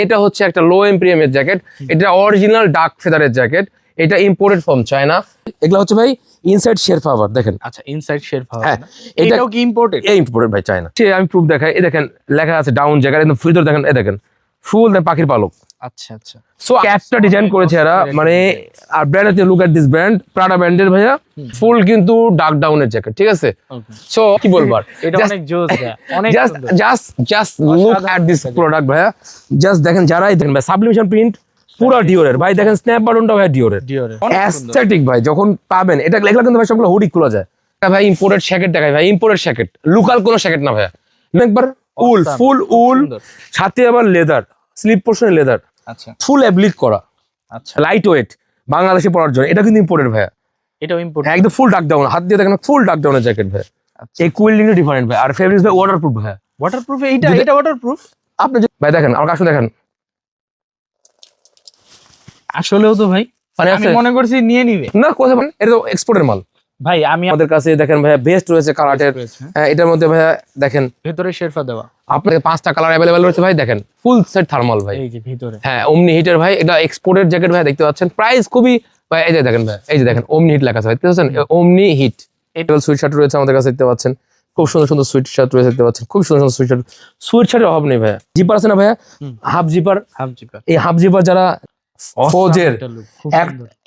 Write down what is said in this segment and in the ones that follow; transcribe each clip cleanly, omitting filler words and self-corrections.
এটা হচ্ছে একটা লো এমপ্রিয়ামের জ্যাকেট, এটা অরিজিনাল ডার্ক ফেদারের জ্যাকেট, এটা ইম্পোর্টেড ফ্রম চায়না। এগুলা হচ্ছে ভাই ইনসাইড শেরপা আবার দেখেন। আচ্ছা, ইনসাইড শেরপা। হ্যাঁ, এটাও কি ইম্পোর্টেড? এই ইম্পোর্টেড ভাই চায়না। আমি প্রুফ দেখাই, এই দেখেন লেখা আছে ডাউন জ্যাকেট, একদম ভিতর দেখেন, এই দেখেন ফুল পাখির পালক। আচ্ছা আচ্ছা। সো ক্যাপটা ডিজাইন করেছে এরা, মানে আর ব্র্যান্ড আছে, look at this brand, Prada ব্র্যান্ডের ভাইয়া, ফুল কিন্তু ডার্ক ডাউনের জ্যাকেট, ঠিক আছে? সো কি বলবার, এটা অনেক জোস ভাই, অনেক সুন্দর। Just look at this product ভাইয়া, জাস্ট দেখেন, যারাই দেখেন ভাই সাবলিমেশন প্রিন্ট পুরো ডিওরের ভাই, দেখেন স্ন্যাপ বাটনটা ভাই ডিওরের, অ্যাস্থেটিক ভাই, যখন পাবেন এটা এগুলা কিন্তু ভাই সবগুলো হুডি খোলা যায়। এটা ভাই ইম্পোর্টেড শ্যাকেট দেখায় ভাই, ইম্পোর্টেড শ্যাকেট, লোকাল কোনো শ্যাকেট না ভাইয়া, একবার উল, ফুল উল, সাথে আবার লেদার, স্লিপ পোর্শনে লেদার, আচ্ছা ফুল অ্যাবলিক করা, আচ্ছা, লাইট ওয়েট, বাংলাদেশে পড়ার জন্য, এটা কিন্তু ইম্পোর্টেড ভাইয়া, এটাও ইম্পোর্ট, একদম ফুল ডাক ডাউন, হাত দিয়ে দেখেন ফুল ডাক ডাউনের জ্যাকেট ভাই। এই কুইলিংটা ডিফারেন্ট ভাই, আর ফেব্রিক্স ভাই ওয়াটারপ্রুফ ভাই, ওয়াটারপ্রুফ। এটা ওয়াটারপ্রুফ। আপনি ভাই দেখেন আমার কাছে দেখেন, আসলেও তো ভাই মানে আমি মনে করছি নিয়ে নিবে না, কোথায় মানে এটা তো এক্সপোর্টের মাল ভাই। আমি আমাদের কাছে দেখেন ভাইয়া বেস্ট রয়েছে কালারের, এটার মধ্যে ভাইয়া দেখেন ভিতরে শেরপা দেওয়া, আপনাদের 5টা কালার অ্যাভেলেবেল রয়েছে ভাই, দেখেন ফুল সেট থার্মাল ভাই, এই যে ভিতরে। হ্যাঁ ওমনি হিটের ভাই, এটা এক্সপোর্টের জ্যাকেট ভাই, দেখতে পাচ্ছেন প্রাইস খুবই ভাই, এই যে দেখেন ভাই, এই যে দেখেন ওমনি হিট লেখা আছে ভাই, দেখতে পাচ্ছেন ওমনি হিট। এটা সুইট শার্ট রয়েছে আমাদের কাছে, দেখতে পাচ্ছেন খুব সুন্দর সুন্দর সুইট শার্ট রয়েছে, দেখতে পাচ্ছেন খুব সুন্দর সুন্দর সুইট শার্টের অভাব নেই ভাইয়া। জিপার আছে না ভাইয়া, হাফ জিপার, এই হাফ জিপার যারা ফৌজের,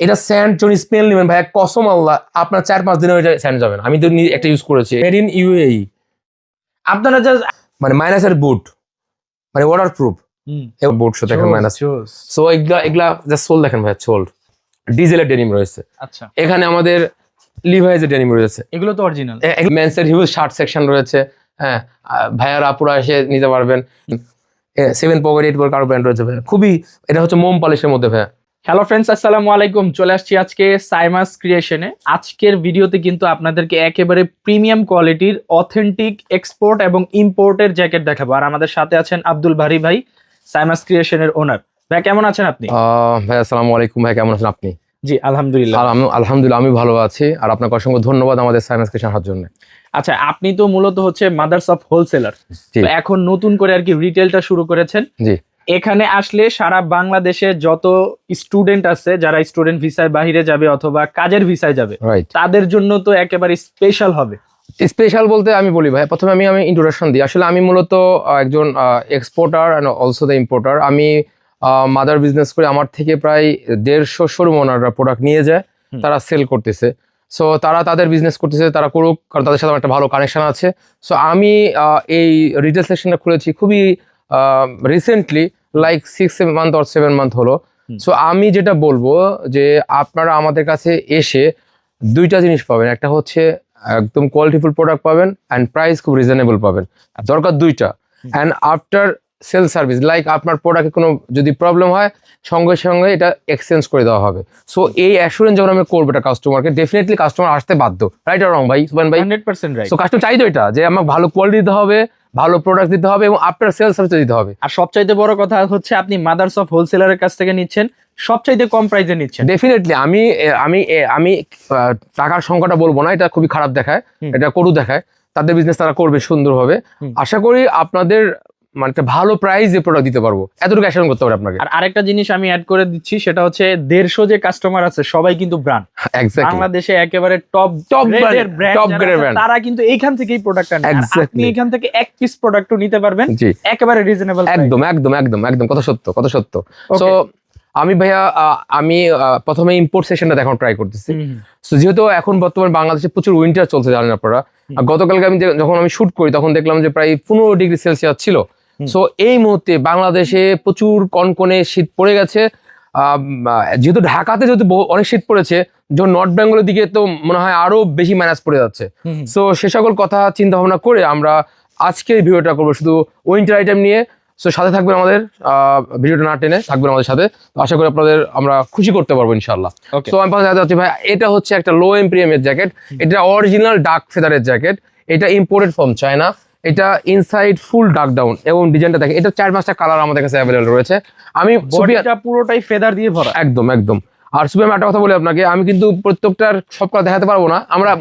এটা স্যান্ড যখন স্মেল নেবেন ভাই, কসম আল্লাহ আপনার 4-5 দিনে ওইটা স্যান্ড যাবে না। আমি তো একটা ইউজ করেছি, মেড ইন ইউএই, আপনারা জাস্ট মানে মাইনাসের বুট, মানে ওয়াটার প্রুফ বুট শো দেখেন মাইনাস। সো এগুলা জাস্ট সোল দেখেন ভাই, সোল ডিজেলের ডেনিম রয়েছে। আচ্ছা, এখানে আমাদের লিভাইজের ডেনিম রয়েছে, এগুলো তো অরিজিনাল। মেন্সের হিউজ শার্ট সেকশন রয়েছে, হ্যাঁ ভাইয়ারা আপুরা এসে নিতে পারবেন। 7 পকেট 8 পকেট কারো ব্র্যান্ড রয়েছে ভাইয়া, খুবই এটা হচ্ছে মোম পলিশের মধ্যে ভাইয়া। হ্যালো ফ্রেন্ডস, আসসালামু আলাইকুম। চলে আসছি আজকে সাইমাস ক্রিয়েশনে। আজকের ভিডিওতে কিন্তু আপনাদেরকে একেবারে প্রিমিয়াম কোয়ালিটির অথেন্টিক এক্সপোর্ট এবং ইম্পোর্টের জ্যাকেট দেখাবো। আর আমাদের সাথে আছেন আব্দুল বারী ভাই, সাইমাস ক্রিয়েশনের ওনার। ভাই কেমন আছেন আপনি? ভাই আসসালামু আলাইকুম, ভাই কেমন আছেন আপনি? জি আলহামদুলিল্লাহ। আলহামদুলিল্লাহ আমি ভালো আছি, আর আপনাকে অসংখ্য ধন্যবাদ আমাদের সাইমাস ক্রিয়েশন আসার জন্য। আচ্ছা, আপনি তো মূলত হচ্ছে মাদার্স অফ হোলসেলার, এখন নতুন করে আর কি রিটেলটা শুরু করেছেন। জি, এখানে আসলে সারা বাংলাদেশে যত স্টুডেন্ট আছে, যারা স্টুডেন্ট ভিসায় বাইরে যাবে অথবা কাজের ভিসায় যাবে, তাদের জন্য তো একেবারে স্পেশাল হবে। স্পেশাল বলতে আমি বলি ভাই, প্রথমে আমি ইন্ট্রোডাকশন দিই। আসলে আমি মূলত একজন exporter and also the importer. আমি মাদার বিজনেস করে, আমার থেকে প্রায় 150 শোরুম ওনাররা প্রোডাক্ট নিয়ে যায়, তারা সেল করতেছে। সো তারা তাদের বিজনেস করতেছে, তারা করুক, কারণ তাদের সাথে আমার একটা ভালো কানেকশন আছে। সো আমি এই রিটেল সেকশনটা খুলেছি খুবই recently, like 6 month or 7 month হলো। সো আমি যেটা বলবো যে আপনারা আমাদের কাছে এসে 2টা জিনিস পাবেন, একটা হচ্ছে একদম কোয়ালিটিফুল প্রোডাক্ট পাবেন অ্যান্ড প্রাইস খুব রিজনেবল পাবেন, দরকার 2টা। And after sale service, like আপনার প্রোডাক্টে কোনো যদি প্রবলেম হয়, সঙ্গে সঙ্গে এটা এক্সচেঞ্জ করে দেওয়া হবে। সো এই অ্যাসুরেন্স যখন আমি করবো এটা কাস্টমারকে, ডেফিনেটলি কাস্টমার আসতে বাধ্য, রাইট আর রং ভাই? সুবান ভাই 100% রাইট। সো কাস্টমার চাইতো এটা, যে আমাকে ভালো কোয়ালিটি দিতে হবে, ভালো প্রোডাক্ট দিতে হবে, এবং আফটার সেল সার্ভিস দিতে হবে। আর সবচাইতে বড় কথা হচ্ছে আপনি মাদার্স অফ হোলসেলারের কাছ থেকে নিচ্ছেন, সবচাইতে কম প্রাইসে নিচ্ছেন। ডেফিনেটলি আমি আমি আমি টাকার সংখ্যাটা বলবো না, এটা খুবই খারাপ দেখায়, এটা কটু দেখায়। তাদের বিজনেস তারা করবে সুন্দরভাবে। আশা করি আপনাদের মানে একটা ভালো প্রাইসে প্রোডাক্ট দিতে পারবো, এতটুকু অ্যাসিওর করতে পারে আপনাকে। আর আরেকটা জিনিস আমি অ্যাড করে দিচ্ছি, সেটা হচ্ছে 150 যে কাস্টমার আছে সবাই কিন্তু ব্র্যান্ড, বাংলাদেশে একেবারে টপ গ্রেডের ব্র্যান্ড, তারা কিন্তু এইখান থেকেই প্রোডাক্টটা নেয়। আপনি এখান থেকে এক পিস প্রোডাক্টও নিতে পারবেন একেবারে রিজনেবল। একদম একদম একদম একদম কথা সত্য, কথা সত্য। সো আমি ভাইয়া আমি প্রথমে ইম্পোর্ট সেশনটা দেখানো ট্রাই করতেছি। সো যেহেতু এখন বর্তমানে বাংলাদেশে প্রচুর উইন্টার চলছে, জানেন আপনারা। গতকালকে আমি যখন আমি শুট করি তখন দেখলাম যে প্রায় 15 ডিগ্রি সেলসিয়াস ছিল। সো এই মুহূর্তে বাংলাদেশে প্রচুর কনকনে শীত পড়ে গেছে। যেহেতু ঢাকাতে যেহেতু অনেক শীত পড়েছে, যখন নর্থ বেঙ্গলের দিকে তো মনে হয় আরো বেশি মাইনাস পড়ে যাচ্ছে। সো সে সকল কথা চিন্তা ভাবনা করে আমরা আজকে ভিডিওটা করবো শুধু উইন্টার আইটেম নিয়ে। সো সাথে থাকবেন, আমাদের ভিডিওটা না টেনে থাকবেন আমাদের সাথে। তো আশা করি আপনাদের আমরা খুশি করতে পারবো ইনশাল্লাহ। তো আমি জানতে চাচ্ছি ভাই, এটা হচ্ছে একটা লো এমপ্রিয়ামের জ্যাকেট, এটা অরিজিনাল ডার্ক ফেদারের জ্যাকেট, এটা ইম্পোর্টেড ফ্রম চায়না। এটা ইনসাইড ফুল ডার্ক ডাউন এবং ডিজাইনটা দেখেন, এটা 4-5টা কালার আমাদের কাছে অ্যাভেলেবল রয়েছে। আমি বডিটা পুরোটাই ফেদার দিয়ে ভরা, একদম একদম। আর সুবি আমি একটা কথা বলি আপনাকে, আমি কিন্তু প্রত্যেকটার সব কালার দেখাতে পারবো না, আমরা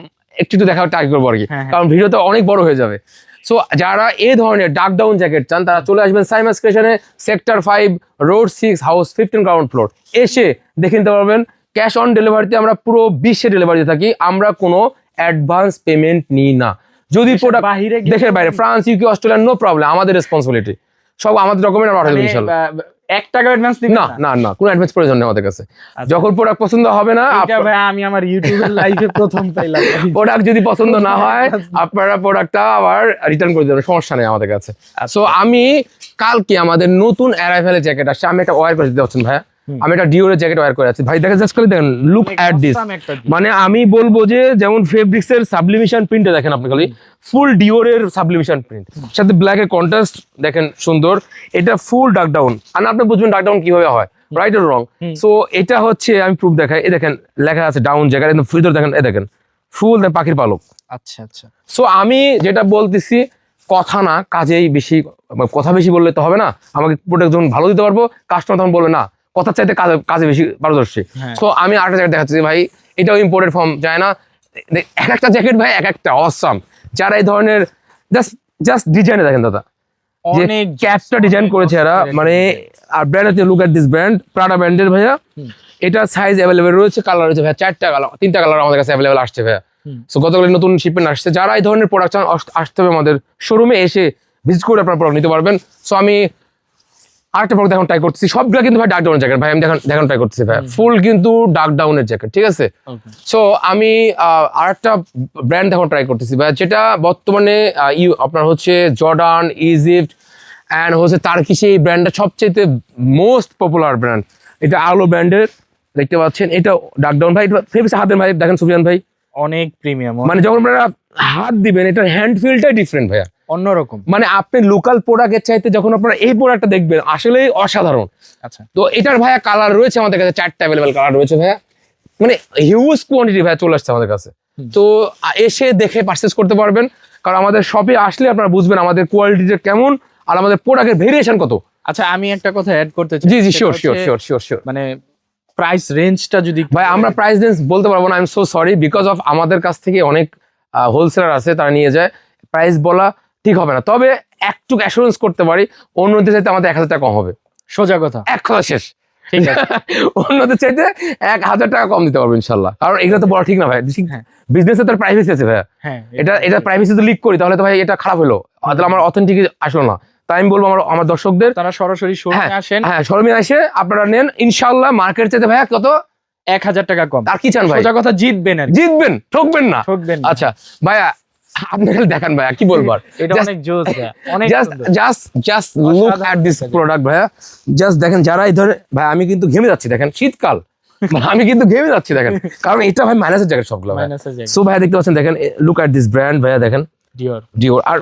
একটু দেখার ট্রাই করবো আর কি, কারণ ভিডিওটা অনেক বড় হয়ে যাবে। সো যারা এই ধরনের ডার্ক ডাউন জ্যাকেট চান তারা চলে আসবেন সাইমাস ক্রিয়েশনে, sector 5, road 6, house 15, ground floor. এসে দেখে নিতে পারবেন। ক্যাশ অন ডেলিভারিতে আমরা পুরো বিশ্বে ডেলিভারি দিয়ে থাকি, আমরা কোনো অ্যাডভান্স পেমেন্ট নিই না। যদি প্রোডাক্ট বাইরে দেশের বাইরে, France, UK, Australia, no problem, আমাদের রেসপন্সিবিলিটি, সব আমাদের ডকুমেন্ট আমরা পাঠাবো ইনশাআল্লাহ। 1 টাকা অ্যাডভান্স দিবেন না না না, কোনো অ্যাডভান্স প্রয়োজন নেই আমাদের কাছে। যখন প্রোডাক্ট পছন্দ হবে না, এটা ভাই আমি আমার ইউটিউবের লাইভে প্রথম পাইলাম। প্রোডাক্ট যদি পছন্দ না হয় আপনারা প্রোডাক্টটা আবার রিটার্ন করে দেবেন, সমস্যা নেই আমাদের কাছে। সো আমি কালকে আমাদের নতুন অ্যারাইভেলের জ্যাকেট আসছে, আমি একটা ওয়্যার করে দিতে পারছেন ভাইয়া, আমি একটা ডিওরের জ্যাকেট ওয়্যার করে আছি ভাই, দেখেন জাস্ট খালি দেখেন, লুক অ্যাট দিস। মানে আমি বলবো যে যেমন ফেব্রিক্স এর সাবলিমেশন প্রিন্টে দেখেন আপনি, খালি ফুল ডিওরের সাবলিমেশন প্রিন্ট, সাথে ব্ল্যাক এর কন্ট্রাস্ট দেখেন সুন্দর। এটা ফুল ডার্ক ডাউন, আর আপনি বুঝবেন ডার্ক ডাউন কিভাবে হয়, রাইট অর রং। সো এটা হচ্ছে আমি প্রুফ দেখাই, এই দেখেন লেখা আছে ডাউন জ্যাকেট, একদম ভিতর দেখেন, এই দেখেন ফুল পাখির পালক। আচ্ছা আচ্ছা। সো আমি যেটা বলতেছি, কথা না কাজেই বেশি, কথা বেশি বললে তো হবে না, আমাকে প্রোডাক্ট যখন ভালো দিতে পারবো, কাস্টমার তখন বলবে না, কথা চাইতে কাজে কাজে বেশি পারদর্শী। সো আমি আরেকটা জ্যাকেট দেখাচ্ছি ভাই, এটাও ইম্পোর্টেড ফর্ম যায় না, এক একটা জ্যাকেট ভাই এক একটা অসাম। যারা এই ধরনের জাস্ট ডিজাইনে দেখেন দাদা, যে ক্যাপটা ডিজাইন করেছে এরা, মানে আর ব্র্যান্ড হচ্ছে look at this brand, Prada ব্র্যান্ডের ভাইয়া। এটা সাইজ অ্যাভেলেবেল রয়েছে, কালার রয়েছে ভাইয়া 4টা কালার, 3টা কালার আমাদের কাছে অ্যাভেলেবেল আসছে ভাইয়া। সো গতকাল নতুন শিপমেন্ট আসছে, যারা এই ধরনের প্রোডাক্ট আসতে হবে আমাদের শোরুমে, এসে ভিজিট করে আপনার প্রোডাক্ট নিতে পারবেন। সো আমি আরেকটা প্রোডাক্ট এখন ট্রাই করতেছি, সবগুলো কিন্তু ভাই ডার্ক ডাউনের জ্যাকেট ভাই, আমি দেখেন ট্রাই করতেছি ভাই, ফুল কিন্তু ডার্ক ডাউনের জ্যাকেট, ঠিক আছে। সো আমি আরেকটা ব্র্যান্ড এখন ট্রাই করতেছি ভাই, যেটা বর্তমানে আপনার হচ্ছে জর্ডান, ইজিপ্ট অ্যান্ড হচ্ছে তার্কিশ, এই ব্র্যান্ডটা সবচেয়ে মোস্ট পপুলার ব্র্যান্ড। এটা আলো ব্র্যান্ডের, দেখতে পাচ্ছেন, এটা ডার্ক ডাউন ভাই, ফেব্রিক্স হাতের ভাই দেখেন সুফিয়ান ভাই, অনেক প্রিমিয়াম, মানে যখন আপনারা হাত দিবেন এটার হ্যান্ড ফিলটাই ডিফারেন্ট ভাইয়া, অন্যরকম। মানে আপনি লোকাল প্রোডাক্টের চাইতে যখন আপনারা এই প্রোডাক্টটা দেখবেন আসলেই অসাধারণ। আচ্ছা, তো এটার ভাইয়া কালার রয়েছে আমাদের কাছে, 4টা অ্যাভেলেবেল কালার রয়েছে ভাইয়া, মানে হিউজ কোয়ান্টিটি ভাইয়া চলে আসছে আমাদের কাছে। তো এসে দেখে পারচেজ করতে পারবেন, কারণ আমাদের শপে আসলে আপনারা বুঝবেন আমাদের কোয়ালিটিটা কেমন আর আমাদের প্রোডাক্টের ভেরিয়েশন কত। আচ্ছা, আমি একটা কথা অ্যাড করতে চাই। জি জি, sure sure sure sure sure. মানে প্রাইস রেঞ্জটা যদি ভাই, আমরা প্রাইস রেঞ্জ বলতে পারবো না, I am so sorry, because of আমাদের কাছ থেকে অনেক হোলসেলার আছে, তারা নিয়ে যায়, প্রাইস বলা ঠিক হবে না, তবে একটু অ্যাসুরেন্স করতে পারি অন্যদের চাইতে আমাদের 1000 টাকা কম হবে, সোজা কথা, এক কথা শেষ। ঠিক আছে। অন্যদের চাইতে 1000 টাকা কম দিতে পারবো ইনশাল্লাহ, কারণ এগুলো তো বলা ঠিক না ভাই, বিজনেসে তো প্রাইভেসি আছে ভাইয়া, হ্যাঁ, এটা প্রাইভেসি তো লিক করি তাহলে তো ভাই এটা খারাপ হলো, তাহলে আমার অথেন্টিক আসলো না। তাই আমি বলবো আমার দর্শকদের, তারা সরাসরি শোরুমে আসেন, হ্যাঁ শোরুমে এসে আপনারা নেন ইনশাল্লাহ, মার্কেট চাইতে ভাইয়া কত 1000 টাকা কম, আর কি চান ভাই, সোজা কথা, জিতবেন আর জিতবেন, ঠকবেন না, ঠকবেন না। আচ্ছা ভাইয়া, আপনি খালি দেখান ভাইয়া, কি বলবো আর, এটা অনেক জোস ভাইয়া, অনেক সুন্দর। Just look at this product ভাইয়া, জাস্ট দেখেন, যারা এই ধরে ভাই, আমি কিন্তু ঘেমে যাচ্ছি দেখেন, শীতকাল মানে আমি কিন্তু ঘেমে যাচ্ছি দেখেন, কারণ এটা ভাই মাইনাসের জ্যাকেট সবগুলো ভাই। সো ভাইয়া দেখতে পাচ্ছেন, দেখেন লুক এট দিস ব্র্যান্ড ভাইয়া, দেখেন ডিওর, আর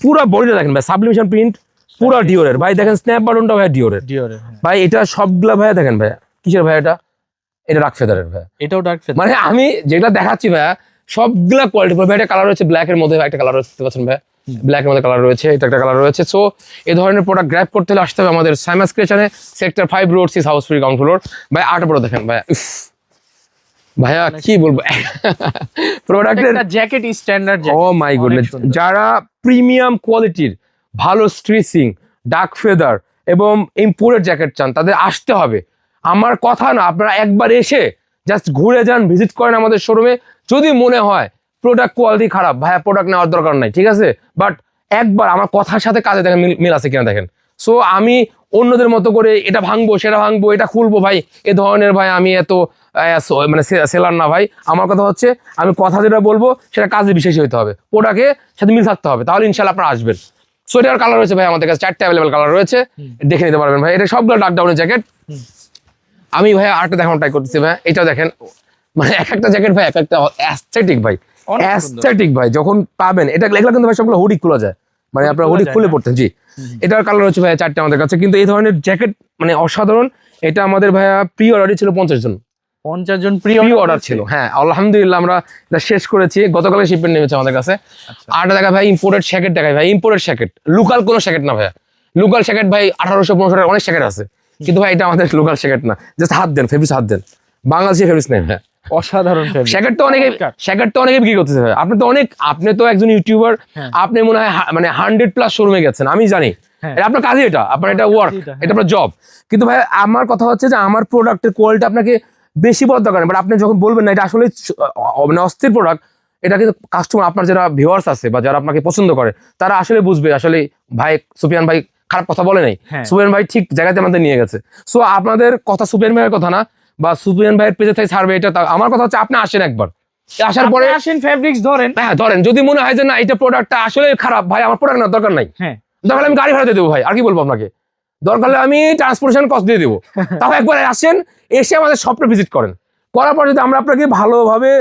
পুরো বডিটা দেখেন ভাই, সাবলিমেশন প্রিন্ট পুরো ডিওরের ভাই, দেখেন স্ন্যাপ বাটনটা ভাই ডিওরের ভাই, এটা সবগুলা ভাইয়া দেখেন ভাইয়া, কিসের ভাই এটা ডার্ক ফেদারের ভাইয়া, এটাও ডার্ক ফেদার, মানে আমি যেটা দেখাচ্ছি ভাইয়া সবগুলা কোয়ালিটি ভাই, একটা কালার রয়েছে ব্ল্যাক এর মধ্যে, একটা কালার রয়েছে, দেখতে পাচ্ছেন ভাইয়া, ব্ল্যাক এর মধ্যে কালার রয়েছে, এটা একটা কালার রয়েছে। সো এই ধরনের প্রোডাক্ট গ্র্যাব করতে হলে আসতে হবে আমাদের সাইমাস ক্রিয়েশনে, sector 5, road 6, house 3, ground floor ভাই। আরেকটা প্রোডাক্ট দেখেন ভাইয়া, ভাইয়া কি বলবো, প্রোডাক্টের jacket standard, oh my goodness, যারা প্রিমিয়াম কোয়ালিটির ভালো স্ট্রিচিং, ডার্ক ফেদার এবং ইম্পোর্টেড জ্যাকেট চান তাদের আসতে হবে। আমার কথা না, আপনারা একবার এসে জাস্ট ঘুরে যান, ভিজিট করেন আমাদের শোরুমে, যদি মনে হয় প্রোডাক্ট কোয়ালিটি খারাপ, ভাইয়া প্রোডাক্ট নেওয়ার দরকার নাই, ঠিক আছে, বাট একবার আমার কথার সাথে কাজে দেখেন মিল আছে কিনা দেখেন। সো আমি অন্যদের মতো করে এটা ভাঙবো সেটা ভাঙবো এটা খুলবো ভাই, এ ধরনের ভাই আমি এত মানে সেলার না ভাই। আমার কথা হচ্ছে আমি কথা যেটা বলবো সেটা কাজে বিশেষই হতে হবে, প্রোডাক্টের সাথে মিল থাকতে হবে, তাহলে ইনশাল্লাহ আপনারা আসবেন। সো এটার কালার রয়েছে ভাই আমাদের কাছে 4টা অ্যাভেলেবেল কালার রয়েছে, দেখে নিতে পারবেন ভাই, এটা সবগুলো ডার্ক ডাউনের জ্যাকেট। আমি ভাই আরেকটা দেখানো ট্রাই করতেছি ভাই, এটাও দেখেন, মানে এক একটা জ্যাকেট ভাই এক একটা অ্যাস্থেটিক ভাই, অ্যাস্থেটিক ভাই, যখন পাবেন এটা এগুলো কিন্তু ভাই সবগুলো হুডি খোলা যায়, মানে আপনারা হুডি খুলে পড়তেন। জি, এটার কালার হচ্ছে ভাইয়া 4টা আমাদের কাছে, কিন্তু এই ধরনের জ্যাকেট মানে অসাধারণ। এটা আমাদের ভাইয়া প্রি অর্ডারই ছিল 50 জন প্রি অর্ডার ছিল, হ্যাঁ আলহামদুলিল্লাহ আমরা এটা শেষ করেছি, গতকালে শিপমেন্ট নেমেছে আমাদের কাছে। আরেকটা দেখা ভাই ইম্পোর্টেড শ্যাকেট দেখাই ভাই, ইম্পোর্টেড শ্যাকেট, লোকাল কোনো শ্যাকেট না ভাইয়া, লোকাল শ্যাকেট ভাই 1800-1500 অনেক শ্যাকেট আছে, কিন্তু ভাই এটা আমাদের লোকাল শ্যাকেট না, জাস্ট হাত দেন, ফেব্রিক্স হাত দেন, বাংলাদেশি ফেব্রিক্স নেই ভাই, অসাধারণ ফেব্রিক। শ্যাকেট তো অনেকে বিক্রি করতেছে ভাই। আপনি তো একজন ইউটিউবার, হ্যাঁ। আপনি মনে হয় মানে 100+ শোরুমে গেছেন, আমি জানি। হ্যাঁ। এটা আপনার কাজই, এটা আপনার এটা ওয়ার্ক, হ্যাঁ। এটা আপনার জব। কিন্তু ভাই আমার কথা হচ্ছে যে আমার প্রোডাক্টের কোয়ালিটি আপনাকে বেশি বলার দরকার নেই, বাট আপনি যখন বলবেন না এটা আসলে মানে অস্থির প্রোডাক্ট, এটা কিন্তু কাস্টমার, আপনার যারা ভিউয়ার্স আছে বা যারা আপনাকে পছন্দ করে, তারা আসলে বুঝবে আসলে ভাই সুফিয়ান ভাই খারাপ কথা বলে নাই, হ্যাঁ। সুফিয়ান ভাই ঠিক জায়গাতে আমাদের নিয়ে গেছে। সো আপনাদের কথা সুফিয়ান ভাইয়ের কথা না, বা সুফিয়ান ভাইয়ের পেজে থেকে ছাড়বে এটা আমার কথা হচ্ছে আপনি আসেন একবার, আসার পরে আসেন ফেব্রিক্স ধরেন, হ্যাঁ ধরেন, যদি মনে হয় যে না এটা প্রোডাক্টটা আসলে খারাপ, ভাই আমার প্রোডাক্ট না দরকার নাই, হ্যাঁ দরকার হলে আমি গাড়ি ভাড়া দিয়ে দেবো ভাই, আর কি বলবো আপনাকে, দরকার হলে আমি ট্রান্সপোর্টেশন কস্ট দিয়ে দেবো। তাও একবার আসেন, এসে আমাদের শপটা ভিজিট করেন, করার পর যদি আমরা আপনাকে ভালোভাবে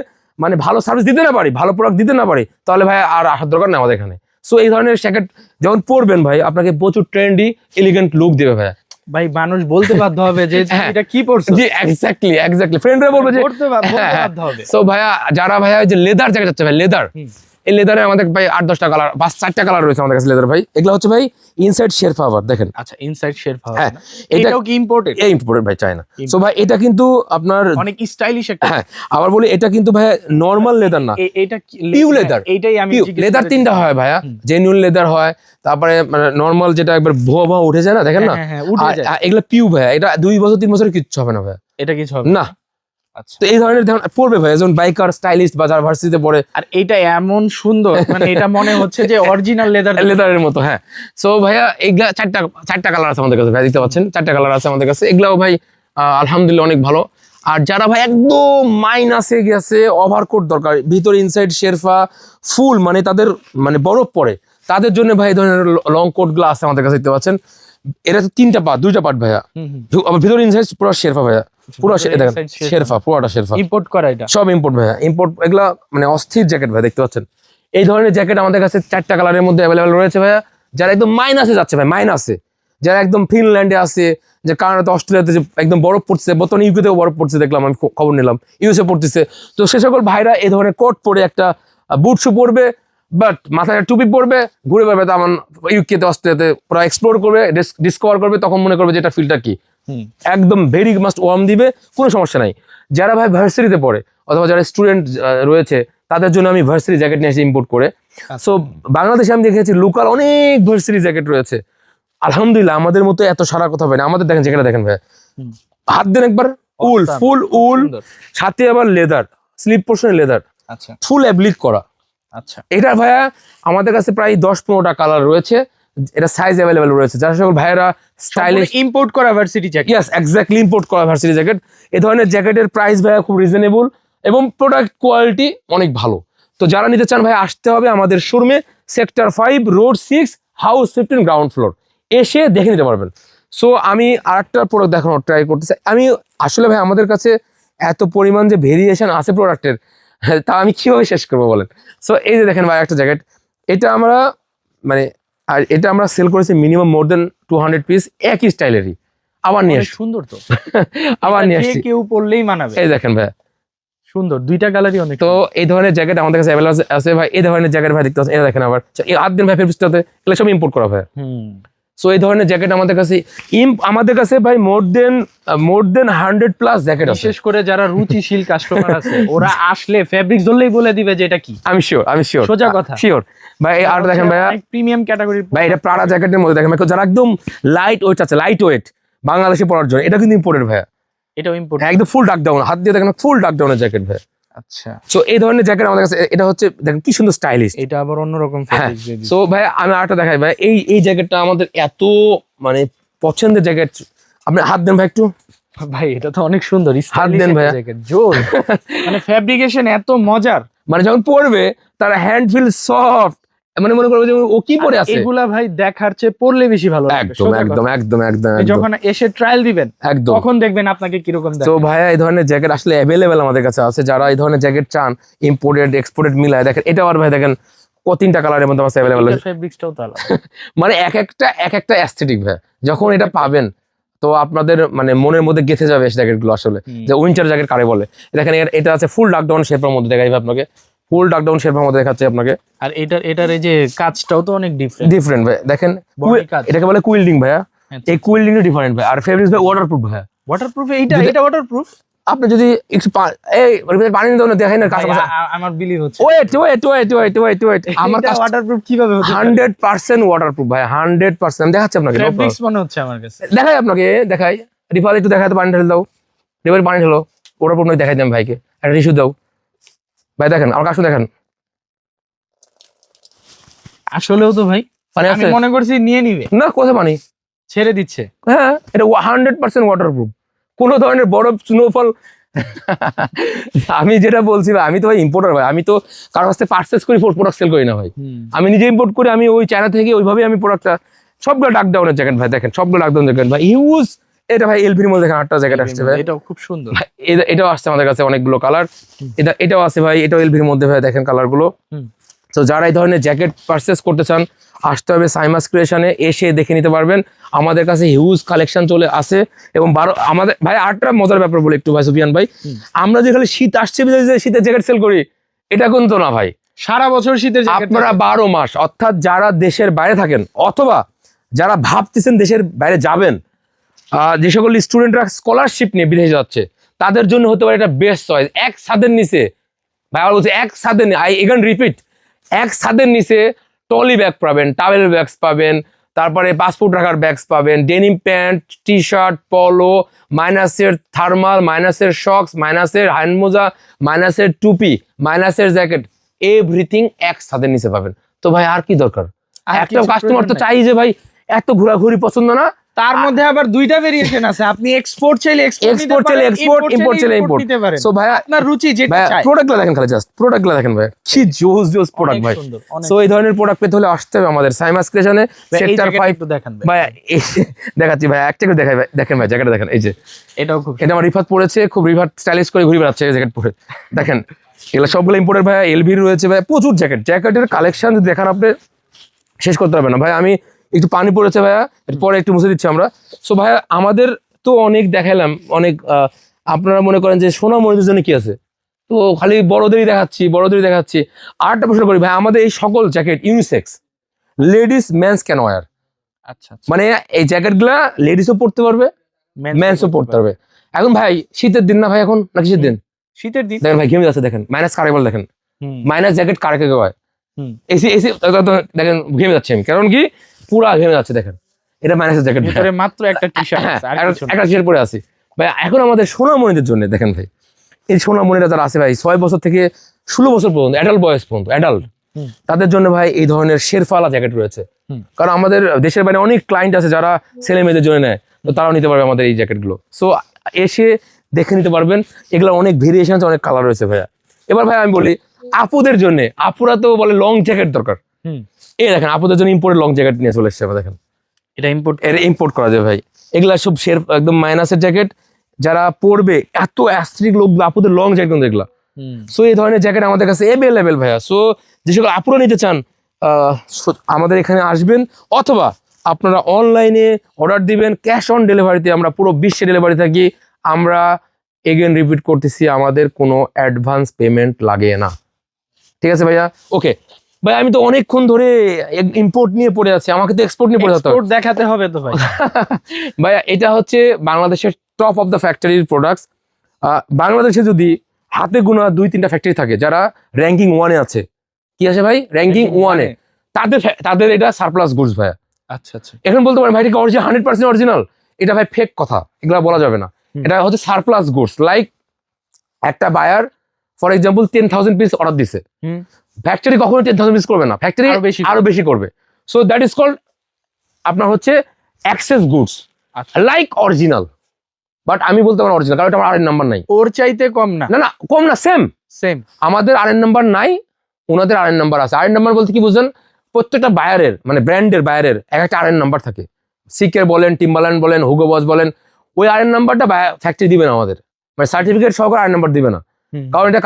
মানে ভালো সার্ভিস দিতে না পারি, ভালো প্রোডাক্ট দিতে না পারি, তাহলে ভাই আর আসার দরকার নেই আমাদের এখানে। সো এই ধরনের জ্যাকেট যখন পরবেন ভাই, আপনাকে প্রচুর ট্রেন্ডি এলিগেন্ট লুক দেবে ভাই। ভাই মানুষ বলতে বাধ্য হবে যে হ্যাঁ। এটা কি পড়ছো, জি এক্স্যাক্টলি ফ্রেন্ডরা বলবে যে বলতে বাধ্য হবে। সো ভাইয়া যারা ভাইয়া যে লেদার জ্যাকেট আছে ভাই, লেদার, এই লেদারে আমাদের ভাই 8-10টা কালার, 5-4টা কালার রয়েছে আমাদের কাছে লেদার ভাই। এগুলো হচ্ছে ভাই ইনসাইড শেরপা আবার দেখেন। আচ্ছা ইনসাইড শেরপা, হ্যাঁ, এটাও কি ইম্পোর্টেড? এই ইম্পোর্টেড ভাই, চায়না। সো ভাই এটা কিন্তু আপনার অনেক স্টাইলিশ একটা। হ্যাঁ, আবার বলি এটা কিন্তু ভাই নরমাল লেদার না, এটা পিউ লেদার। এইটাই আমি লেদার 3টা হয় ভাইয়া, জেনুইন লেদার হয়, তারপরে মানে নরমাল যেটা একবার ভুয়া উঠে যায় না, দেখেন না, এগুলা পিউ ভাইয়া। এটা 2 বছর 3 বছর কিচ্ছু হবে না ভাইয়া, এটা কিছু হবে না। আচ্ছা, তো এই ধরনের পড়বে ভাই একজন বাইকার, স্টাইলিস্ট বা যারা ভার্সিটিতে পড়ে, আর এটা এমন সুন্দর, মানে এটা মনে হচ্ছে যে অরিজিনাল লেদারের মতো। হ্যাঁ, সো ভাইয়া এগুলা 4টা কালার আছে আমাদের কাছে ভাই, দেখতে পাচ্ছেন 4টা কালার আছে আমাদের কাছে। এগুলাও ভাই আলহামদুলিল্লাহ অনেক ভালো। আর যারা ভাই একদম মাইনাসে গেছে, ওভারকোট দরকার, ভিতরে ইনসাইড শেরফা ফুল, মানে তাদের মানে বরফ পড়ে, তাদের জন্য ভাই এই ধরনের লং কোট গুলো আছে আমাদের কাছে, দেখতে পাচ্ছেন। এটা তো 2টা পার্ট ভাইয়া, আবার ভিতরে ইনসাইড পুরো শেরফা ভাইয়া, পুরো দেখেন শেরফা, পুরোটা শেরফা, ইম্পোর্ট করা, এটা সব ইম্পোর্ট ভাইয়া, ইম্পোর্ট। এগুলা মানে অস্থির জ্যাকেট ভাই, দেখতে পাচ্ছেন। এই ধরনের জ্যাকেট আমাদের কাছে 4টা কালারের মধ্যে অ্যাভেলেবেল রয়েছে ভাইয়া। যারা একদম মাইনাসে যাচ্ছে ভাই, মাইনাসে যারা একদম ফিনল্যান্ডে আছে, যে কানাডাতে, অস্ট্রেলিয়াতে যে একদম বরফ পড়ছে, বর্তমানে ইউকেতেও বরফ পড়ছে দেখলাম, আমি খবর নিলাম ইউএসএ পড়তেছে। তো সে সকল ভাইরা এই ধরনের কোট পরে একটা বুট শু পরবে, বাট মাথায় টুপি পরবে, ঘুরে বেড়াবে, তেমন ইউকেতে অস্ট্রেলিয়াতে পুরো এক্সপ্লোর করবে, ডিসকভার করবে, তখন মনে করবে যে এটা ফিলটা কি, একদম ভেরি মাস্ট ওয়ার্ম দিবে, কোনো সমস্যা নাই। যারা ভাই ভার্সিটিতে পড়ে অথবা যারা স্টুডেন্ট রয়েছে, তাদের জন্য আমি ভার্সিটি জ্যাকেট নিয়ে এসে ইম্পোর্ট করে। সো বাংলাদেশে আমি দেখেছি লোকাল অনেক ভার্সিটি জ্যাকেট রয়েছে, আলহামদুলিল্লাহ আমাদের মতো এত সারা কথা হয় না। আমাদের দেখেন জ্যাকেটটা দেখেন ভাই, হাত দেন একবার, উল, ফুল উল, সাথে আবার লেদার, স্লিপ পোর্শনে লেদার, আচ্ছা ফুল অ্যাপ্লিক করা। আচ্ছা, এটা ভাইয়া আমাদের কাছে প্রায় 10-15টা কালার রয়েছে, এটা সাইজ অ্যাভেলেবেল রয়েছে। যারা সকল ভাইয়েরা স্টাইলিশ ইম্পোর্ট করা varsity jacket, yes exactly import করা ভার্সিটি জ্যাকেট। এই ধরনের জ্যাকেটের প্রাইস ভাইয়া খুব রিজনেবল এবং প্রোডাক্ট কোয়ালিটি অনেক ভালো। তো যারা নিতে চান ভাই, আসতে হবে আমাদের শোরুমে, sector 5 road 6 house 15 ground floor, এসে দেখে নিতে পারবেন। সো আমি আরেকটা প্রোডাক্ট দেখানোর ট্রাই করতেছি। আমি আসলে ভাই আমাদের কাছে এত পরিমাণ যে ভেরিয়েশন আছে প্রোডাক্টের, তা আমি কিভাবে শেষ করবো বলেন। সো এই যে দেখেন ভাই একটা জ্যাকেট, এটা আমরা মানে, আর এটা আমরা সেল করেছি মিনিমাম মোর দেন 200 পিস, একই স্টাইলেরই। আবার নিয়ে আসছি, সুন্দর তো, আবার নিয়ে আসছি, কেউ পরলেই মানাবে। এই দেখেন ভাই, সুন্দর, 2টা কালারই অনেক। তো এই ধরনের জ্যাকেট আমাদের কাছে অ্যাভেলেবল আছে ভাই। এই ধরনের জ্যাকেট ভাই দেখতে পাচ্ছেন, এটা দেখেন আবার এই 8 দিন ভাই ফেব্রিক্সটাতে, এগুলো সব ইম্পোর্ট করা ভাই। সো এই ধরনের জ্যাকেট আমাদের কাছে ভাই মোর দেন 100+ জ্যাকেট আছে। বিশেষ করে যারা রুচিশীল কাস্টমার আছে, ওরা আসলে ফেব্রিক্স ধরলেই বলে দিবে যে এটা কি। আমি শিওর সোজা কথা, শিওর ভাই। এই আর দেখেন ভাই, প্রিমিয়াম ক্যাটাগরির ভাই এটা প্রাডা জ্যাকেটের মধ্যে দেখেন ভাই, যারা একদম লাইট ওয়েট আছে, লাইট ওয়েট বাংলাদেশে পরার জন্য, এটা কিন্তু ইম্পোর্টেড ভাই, এটাও ইম্পোর্ট, একদম ফুল ডাক ডাউন, হাত দিয়ে দেখেন ফুল ডাক ডাউনের জ্যাকেট ভাই। আচ্ছা, সো এই ধরনের জ্যাকেট আমাদের কাছে, এটা হচ্ছে দেখেন কি সুন্দর স্টাইলিশ, এটা আবার অন্যরকম হ্যাঁ। ফেব্রিক্স দিয়ে দিছে। সো ভাই আমি আরেকটা দেখাই ভাই, এই জ্যাকেটটা আমাদের এত মানে পছন্দের জ্যাকেট। আপনি হাত দেন ভাই একটু, ভাই এটা তো অনেক সুন্দর, হাত দেন ভাইয়া, জ্যাকেট জোর, মানে ফেব্রিকেশন এত মজার, মানে যখন পরবে তার হ্যান্ড ফিল সফট, মানে মনে করবে যে ও কি পরে আছে। এগুলা ভাই দেখার চেয়ে পরলে বেশি ভালো লাগবে। একদম যখন এসে ট্রায়াল দিবেন একদম, তখন দেখবেন আপনাকে কিরকম দেখে। তো ভাইয়া এই ধরনের জ্যাকেট আসলে অ্যাভেলেবেল আমাদের কাছে আছে। যারা এই ধরনের জ্যাকেট চান, ইম্পোর্টেড এক্সপোর্টেড মিলায়, দেখেন এটা আর ভাই দেখেন 3টা কালারের মধ্যে আছে অ্যাভেলেবেল। ফেব্রিক্সটাও তো আলাদা, মানে এক একটা অ্যাস্থেটিক ভাই, যখন এটা পাবেন তো আপনাদের মানে মনের মধ্যে গেঁথে যাবে এই জ্যাকেটগুলো আসলে, যে উইন্টার জ্যাকেট কারে বলে। দেখেন এটা আছে ফুল ডাক ডাউন শেপের মধ্যে, দেখাইবে আপনাকে, ফুল ডাক ডাউন শেপের মধ্যে দেখাচ্ছে আপনাকে। আর এটার এই যে কাজটাও তো অনেক ডিফারেন্ট ভাই, দেখেন এটাকে বলে কুইল্ডিং ভাইয়া। এই কুইল্ডিং ডিফারেন্ট ভাই। আর ফেব্রিক্স ভাই ওয়াটারপ্রুফ ভাই, ওয়াটারপ্রুফ, এটা ওয়াটারপ্রুফ, আপনি যদি একটু পানি দাও না, দেখাই না ভাই, কাছে। আমার বিলিভ হচ্ছে। ওয়েট আমার কাছে ওয়াটারপ্রুফ কিভাবে হতে পারে? 100% ওয়াটারপ্রুফ ভাই, 100%। আমি দেখাচ্ছি আপনাকে, no problem। ফেব্রিক্স মনে হচ্ছে আমার কাছে। দেখাই আপনাকে, দেখাই। রিফাল একটু দেখাই তো, পানি ঢেলে দাও। রিফাল পানি ঢেলো, ওয়াটারপ্রুফ নয়, দেখাই দেন ভাইকে। একটা টিস্যু দাও ভাই, দেখেন আমার কাছে, দেখেন আসলেও তো ভাই, পানি আমি আছে মনে করছি নিয়ে নিবে, না? কোথায় পানি? ছেড়ে দিচ্ছে। হ্যাঁ, এটা 100% ওয়াটারপ্রুফ, কোনো ধরনের বরফ স্নোফল। আমি যেটা বলছি ভাই, আমি তো ভাই ইম্পোর্টার ভাই, আমি তো কারোর কাছ থেকে পারচেস করি, প্রোডাক্ট সেল করি না ভাই। আমি নিজে ইম্পোর্ট করি, আমি ওই চায়না থেকে ওইভাবে আমি প্রোডাক্টটা, সবগুলো ডাকডাউনের জ্যাকেট ভাই, দেখেন সবগুলো ডাকডাউন জ্যাকেট ভাই, ইউজ। এটা ভাই এলভির মধ্যে দেখেন 8টা জ্যাকেট আসছে ভাই, এটাও খুব সুন্দর। এটাও আসছে আমাদের কাছে অনেকগুলো কালার। এটাও আছে ভাই, এটাও এলভির মধ্যে ভাই, দেখেন কালার গুলো। তো যারা এই ধরনের জ্যাকেট পারচেস করতে চান, আসতে হবে সাইমাস ক্রিয়েশনে, এসে দেখে নিতে পারবেন। আমাদের কাছে হিউজ কালেকশন চলে আসে। এবং আমাদের ভাই আরেকটা মজার ব্যাপার বলে একটু ভাই সুফিয়ান ভাই, আমরা যে খালি শীত আসছে যে শীতের জ্যাকেট সেল করি, এটা কিন্তু না ভাই। সারা বছর শীতের জ্যাকেট আপনারা 12 মাস, অর্থাৎ যারা দেশের বাইরে থাকেন অথবা যারা ভাবতেছেন দেশের বাইরে যাবেন, যে সকল স্টুডেন্টরা স্কলারশিপ নিয়ে বিদেশে যাচ্ছে, তাদের জন্য হতে পারে এটা বেস্ট চয়েস। এক ছাদের নিচে ভাই, আমার বলছে এক ছাদের, আই এগান রিপিট, এক ছাদের নিচে টলি ব্যাগ পাবেন, টাওয়েল ব্যাগস পাবেন, তারপরে পাসপোর্ট রাখার ব্যাগস পাবেন, ডেনিম প্যান্ট, টি শার্ট, পলো, মাইনাসের থার্মাল, মাইনাসের শক্স, মাইনাসের হ্যান্ড মোজা, মাইনাসের টুপি, মাইনাসের জ্যাকেট, এভরিথিং এক ছাদের নিচে পাবেন। তো ভাই আর কি দরকার? একটা কাস্টমার তো চাই যে ভাই এত ঘোরাঘুরি পছন্দ না, তার মধ্যে আবার দুইটা ভেরিয়েশন আছে, আপনি এক্সপোর্ট চাইলে এক্সপোর্ট চাইলে এক্সপোর্ট, ইম্পোর্ট চাইলে ইম্পোর্ট নিতে পারেন। সো ভাই আপনার রুচি যেটা ভাই, চাই। প্রোডাক্টগুলো দেখেন খালি, জাস্ট প্রোডাক্টগুলো দেখেন ভাই, কি জোস প্রোডাক্ট ভাই। সো এই ধরনের প্রোডাক্ট পেতে হলে আসতে হবে আমাদের সাইমাস ক্রিয়েশনে, সেক্টর 5। একটু দেখান ভাই দেখাচ্ছি ভাই, একটা করে দেখাই ভাই, দেখেন ভাই জ্যাকেটটা দেখেন, এই যে এটাও খুব এটা আমার রিফাত পড়েছে, খুব রিফাত স্টাইলিশ করে ঘুরে বেড়াচ্ছে এই জ্যাকেট পরে, দেখেন এগুলো সবগুলো ইম্পোর্টেড ভাই, এলভির রয়েছে ভাই, প্রচুর জ্যাকেটের কালেকশন যদি দেখান আপনি শেষ করতে পারবেন না ভাই। আমি একটু পানি পড়েছে ভাইয়া, পরে একটু মুছে দিচ্ছি আমরা। সো ভাইয়া আমাদের তো অনেক দেখাইলাম, অনেক আপনারা মনে করেন যে সোনামণিদের জন্য কি আছে, তো খালি বড়দেরই দেখাচ্ছি। আরেকটা প্রশ্ন করি ভাই, আমাদের এই সকল jacket unisex, ladies men's can wear. আচ্ছা, মানে এই জ্যাকেটগুলা লেডিসও পড়তে পারবে, মেন্সও পড়তে পারবে। এখন ভাই শীতের দিন না ভাই, এখন না কিসের দিন? শীতের দিন। দেখেন ভাই ঘেমে যাচ্ছে, দেখেন মাইনাস কারে বল, দেখেন মাইনাস জ্যাকেট কারে কে হয়, এসি দেখেন ঘেমে যাচ্ছে আমি, কারণ কি পুরা ঘেমে যাচ্ছে, দেখেন এটা মাইনাসের জ্যাকেট, ভিতরে মাত্র একটা টি-শার্ট আছে, আর কিছু না। একটা টি-শার্ট পরে আছি ভাই। এখন আমাদের সোনামণিদের জন্য দেখেন ভাই, এই সোনামণিরা যারা আছে ভাই 6 বছর থেকে 16 বছর পর্যন্ত, অ্যাডাল্ট বয়স পর্যন্ত, অ্যাডাল্ট, তাদের জন্য ভাই এই ধরনের শেরফালা জ্যাকেট রয়েছে। কারণ আমাদের দেশের বাইরে অনেক ক্লায়েন্ট আছে যারা ছেলে মেয়েদের জন্য নেয়, তো তারাও নিতে পারবে আমাদের এই জ্যাকেটগুলো। সো এসে দেখে নিতে পারবেন, এগুলো অনেক ভেরিয়েশন আছে, অনেক কালার রয়েছে ভাইয়া। এবার ভাই আমি বলি আপুদের জন্য, আপুরা তো বলে লং জ্যাকেট দরকার, এই দেখেন আপুদের জন্য ইম্পোর্টেড লং জ্যাকেট নিয়ে চলে এসছে, দেখেন এটা ইম্পোর্ট করা যায় ভাই। এগুলা সব একদম মাইনাসের জ্যাকেট, যারা পরবে এত অ্যাস্ট্রিক লোক, আপুদের লং জ্যাকেট কিন্তু এগুলা। সো এই ধরনের জ্যাকেট আমাদের কাছে অ্যাভেলেবেল ভাইয়া। সো যে সকল আপুরা নিতে চান আমাদের এখানে আসবেন, অথবা আপনারা অনলাইনে অর্ডার দিবেন, ক্যাশ অন ডেলিভারিতে আমরা পুরো বিশ্বে ডেলিভারি থাকি। আমরা এগেন রিপিট করতেছি, আমাদের কোনো অ্যাডভান্স পেমেন্ট লাগে না, ঠিক আছে ভাইয়া? ওকে ভাই, আমি তো অনেকক্ষণ ধরে ইম্পোর্ট নিয়ে পড়ে আছি, আমাকে তো এক্সপোর্ট নিয়ে পড়ে যেতে হবে। দেখাতে হবে তো ভাই। ভাইয়া এটা হচ্ছে বাংলাদেশের টপ অফ দ্য ফ্যাক্টরির প্রোডাক্টস। বাংলাদেশে যদি হাতে গোনা 2-3টা ফ্যাক্টরি থাকে যারা র্যাঙ্কিং 1-এ আছে, কি আছে ভাই, র্যাঙ্কিং 1-এ, তাদের এটা সারপ্লাস গুডস ভাইয়া। আচ্ছা আচ্ছা, এখন বলতে পারেন ভাই এটা 100% অরিজিনাল, এটা ভাই ফেক কথা, এগুলা বলা যাবে না। এটা হচ্ছে সারপ্লাস গুডস। লাইক একটা buyer for example 10,000 piece order দিছে, ফ্যাক্টরি কখনো 10,000 পিস করবে না, ফ্যাক্টরি আরো বেশি করবে। সো দ্যাট ইজ কল্ড আপনার হচ্ছে excess goods, like original. But আমি বলতে পারি অরিজিনাল, কারণ এটা আমার আরএন নাম্বার নাই। ওর চাইতে কম না, না কম না, সেম। আমাদের আরএন নাম্বার নাই, ওনাদের আরএন নাম্বার আছে। আরএন নাম্বার বলতে কি বুঝলেন, প্রত্যেকটা বায়ারের মানে ব্র্যান্ডের বায়ারের একটা আরএন নাম্বার থাকে। সিকের বলেন, টিম্বারল্যান্ড বলেন, হুগো বস বলেন, ওই আরএন নাম্বারটা ফ্যাক্টরি দিবে না আমাদের, মানে সার্টিফিকেট সহকারে আরএন নাম্বার দিবে না। কারণ এটা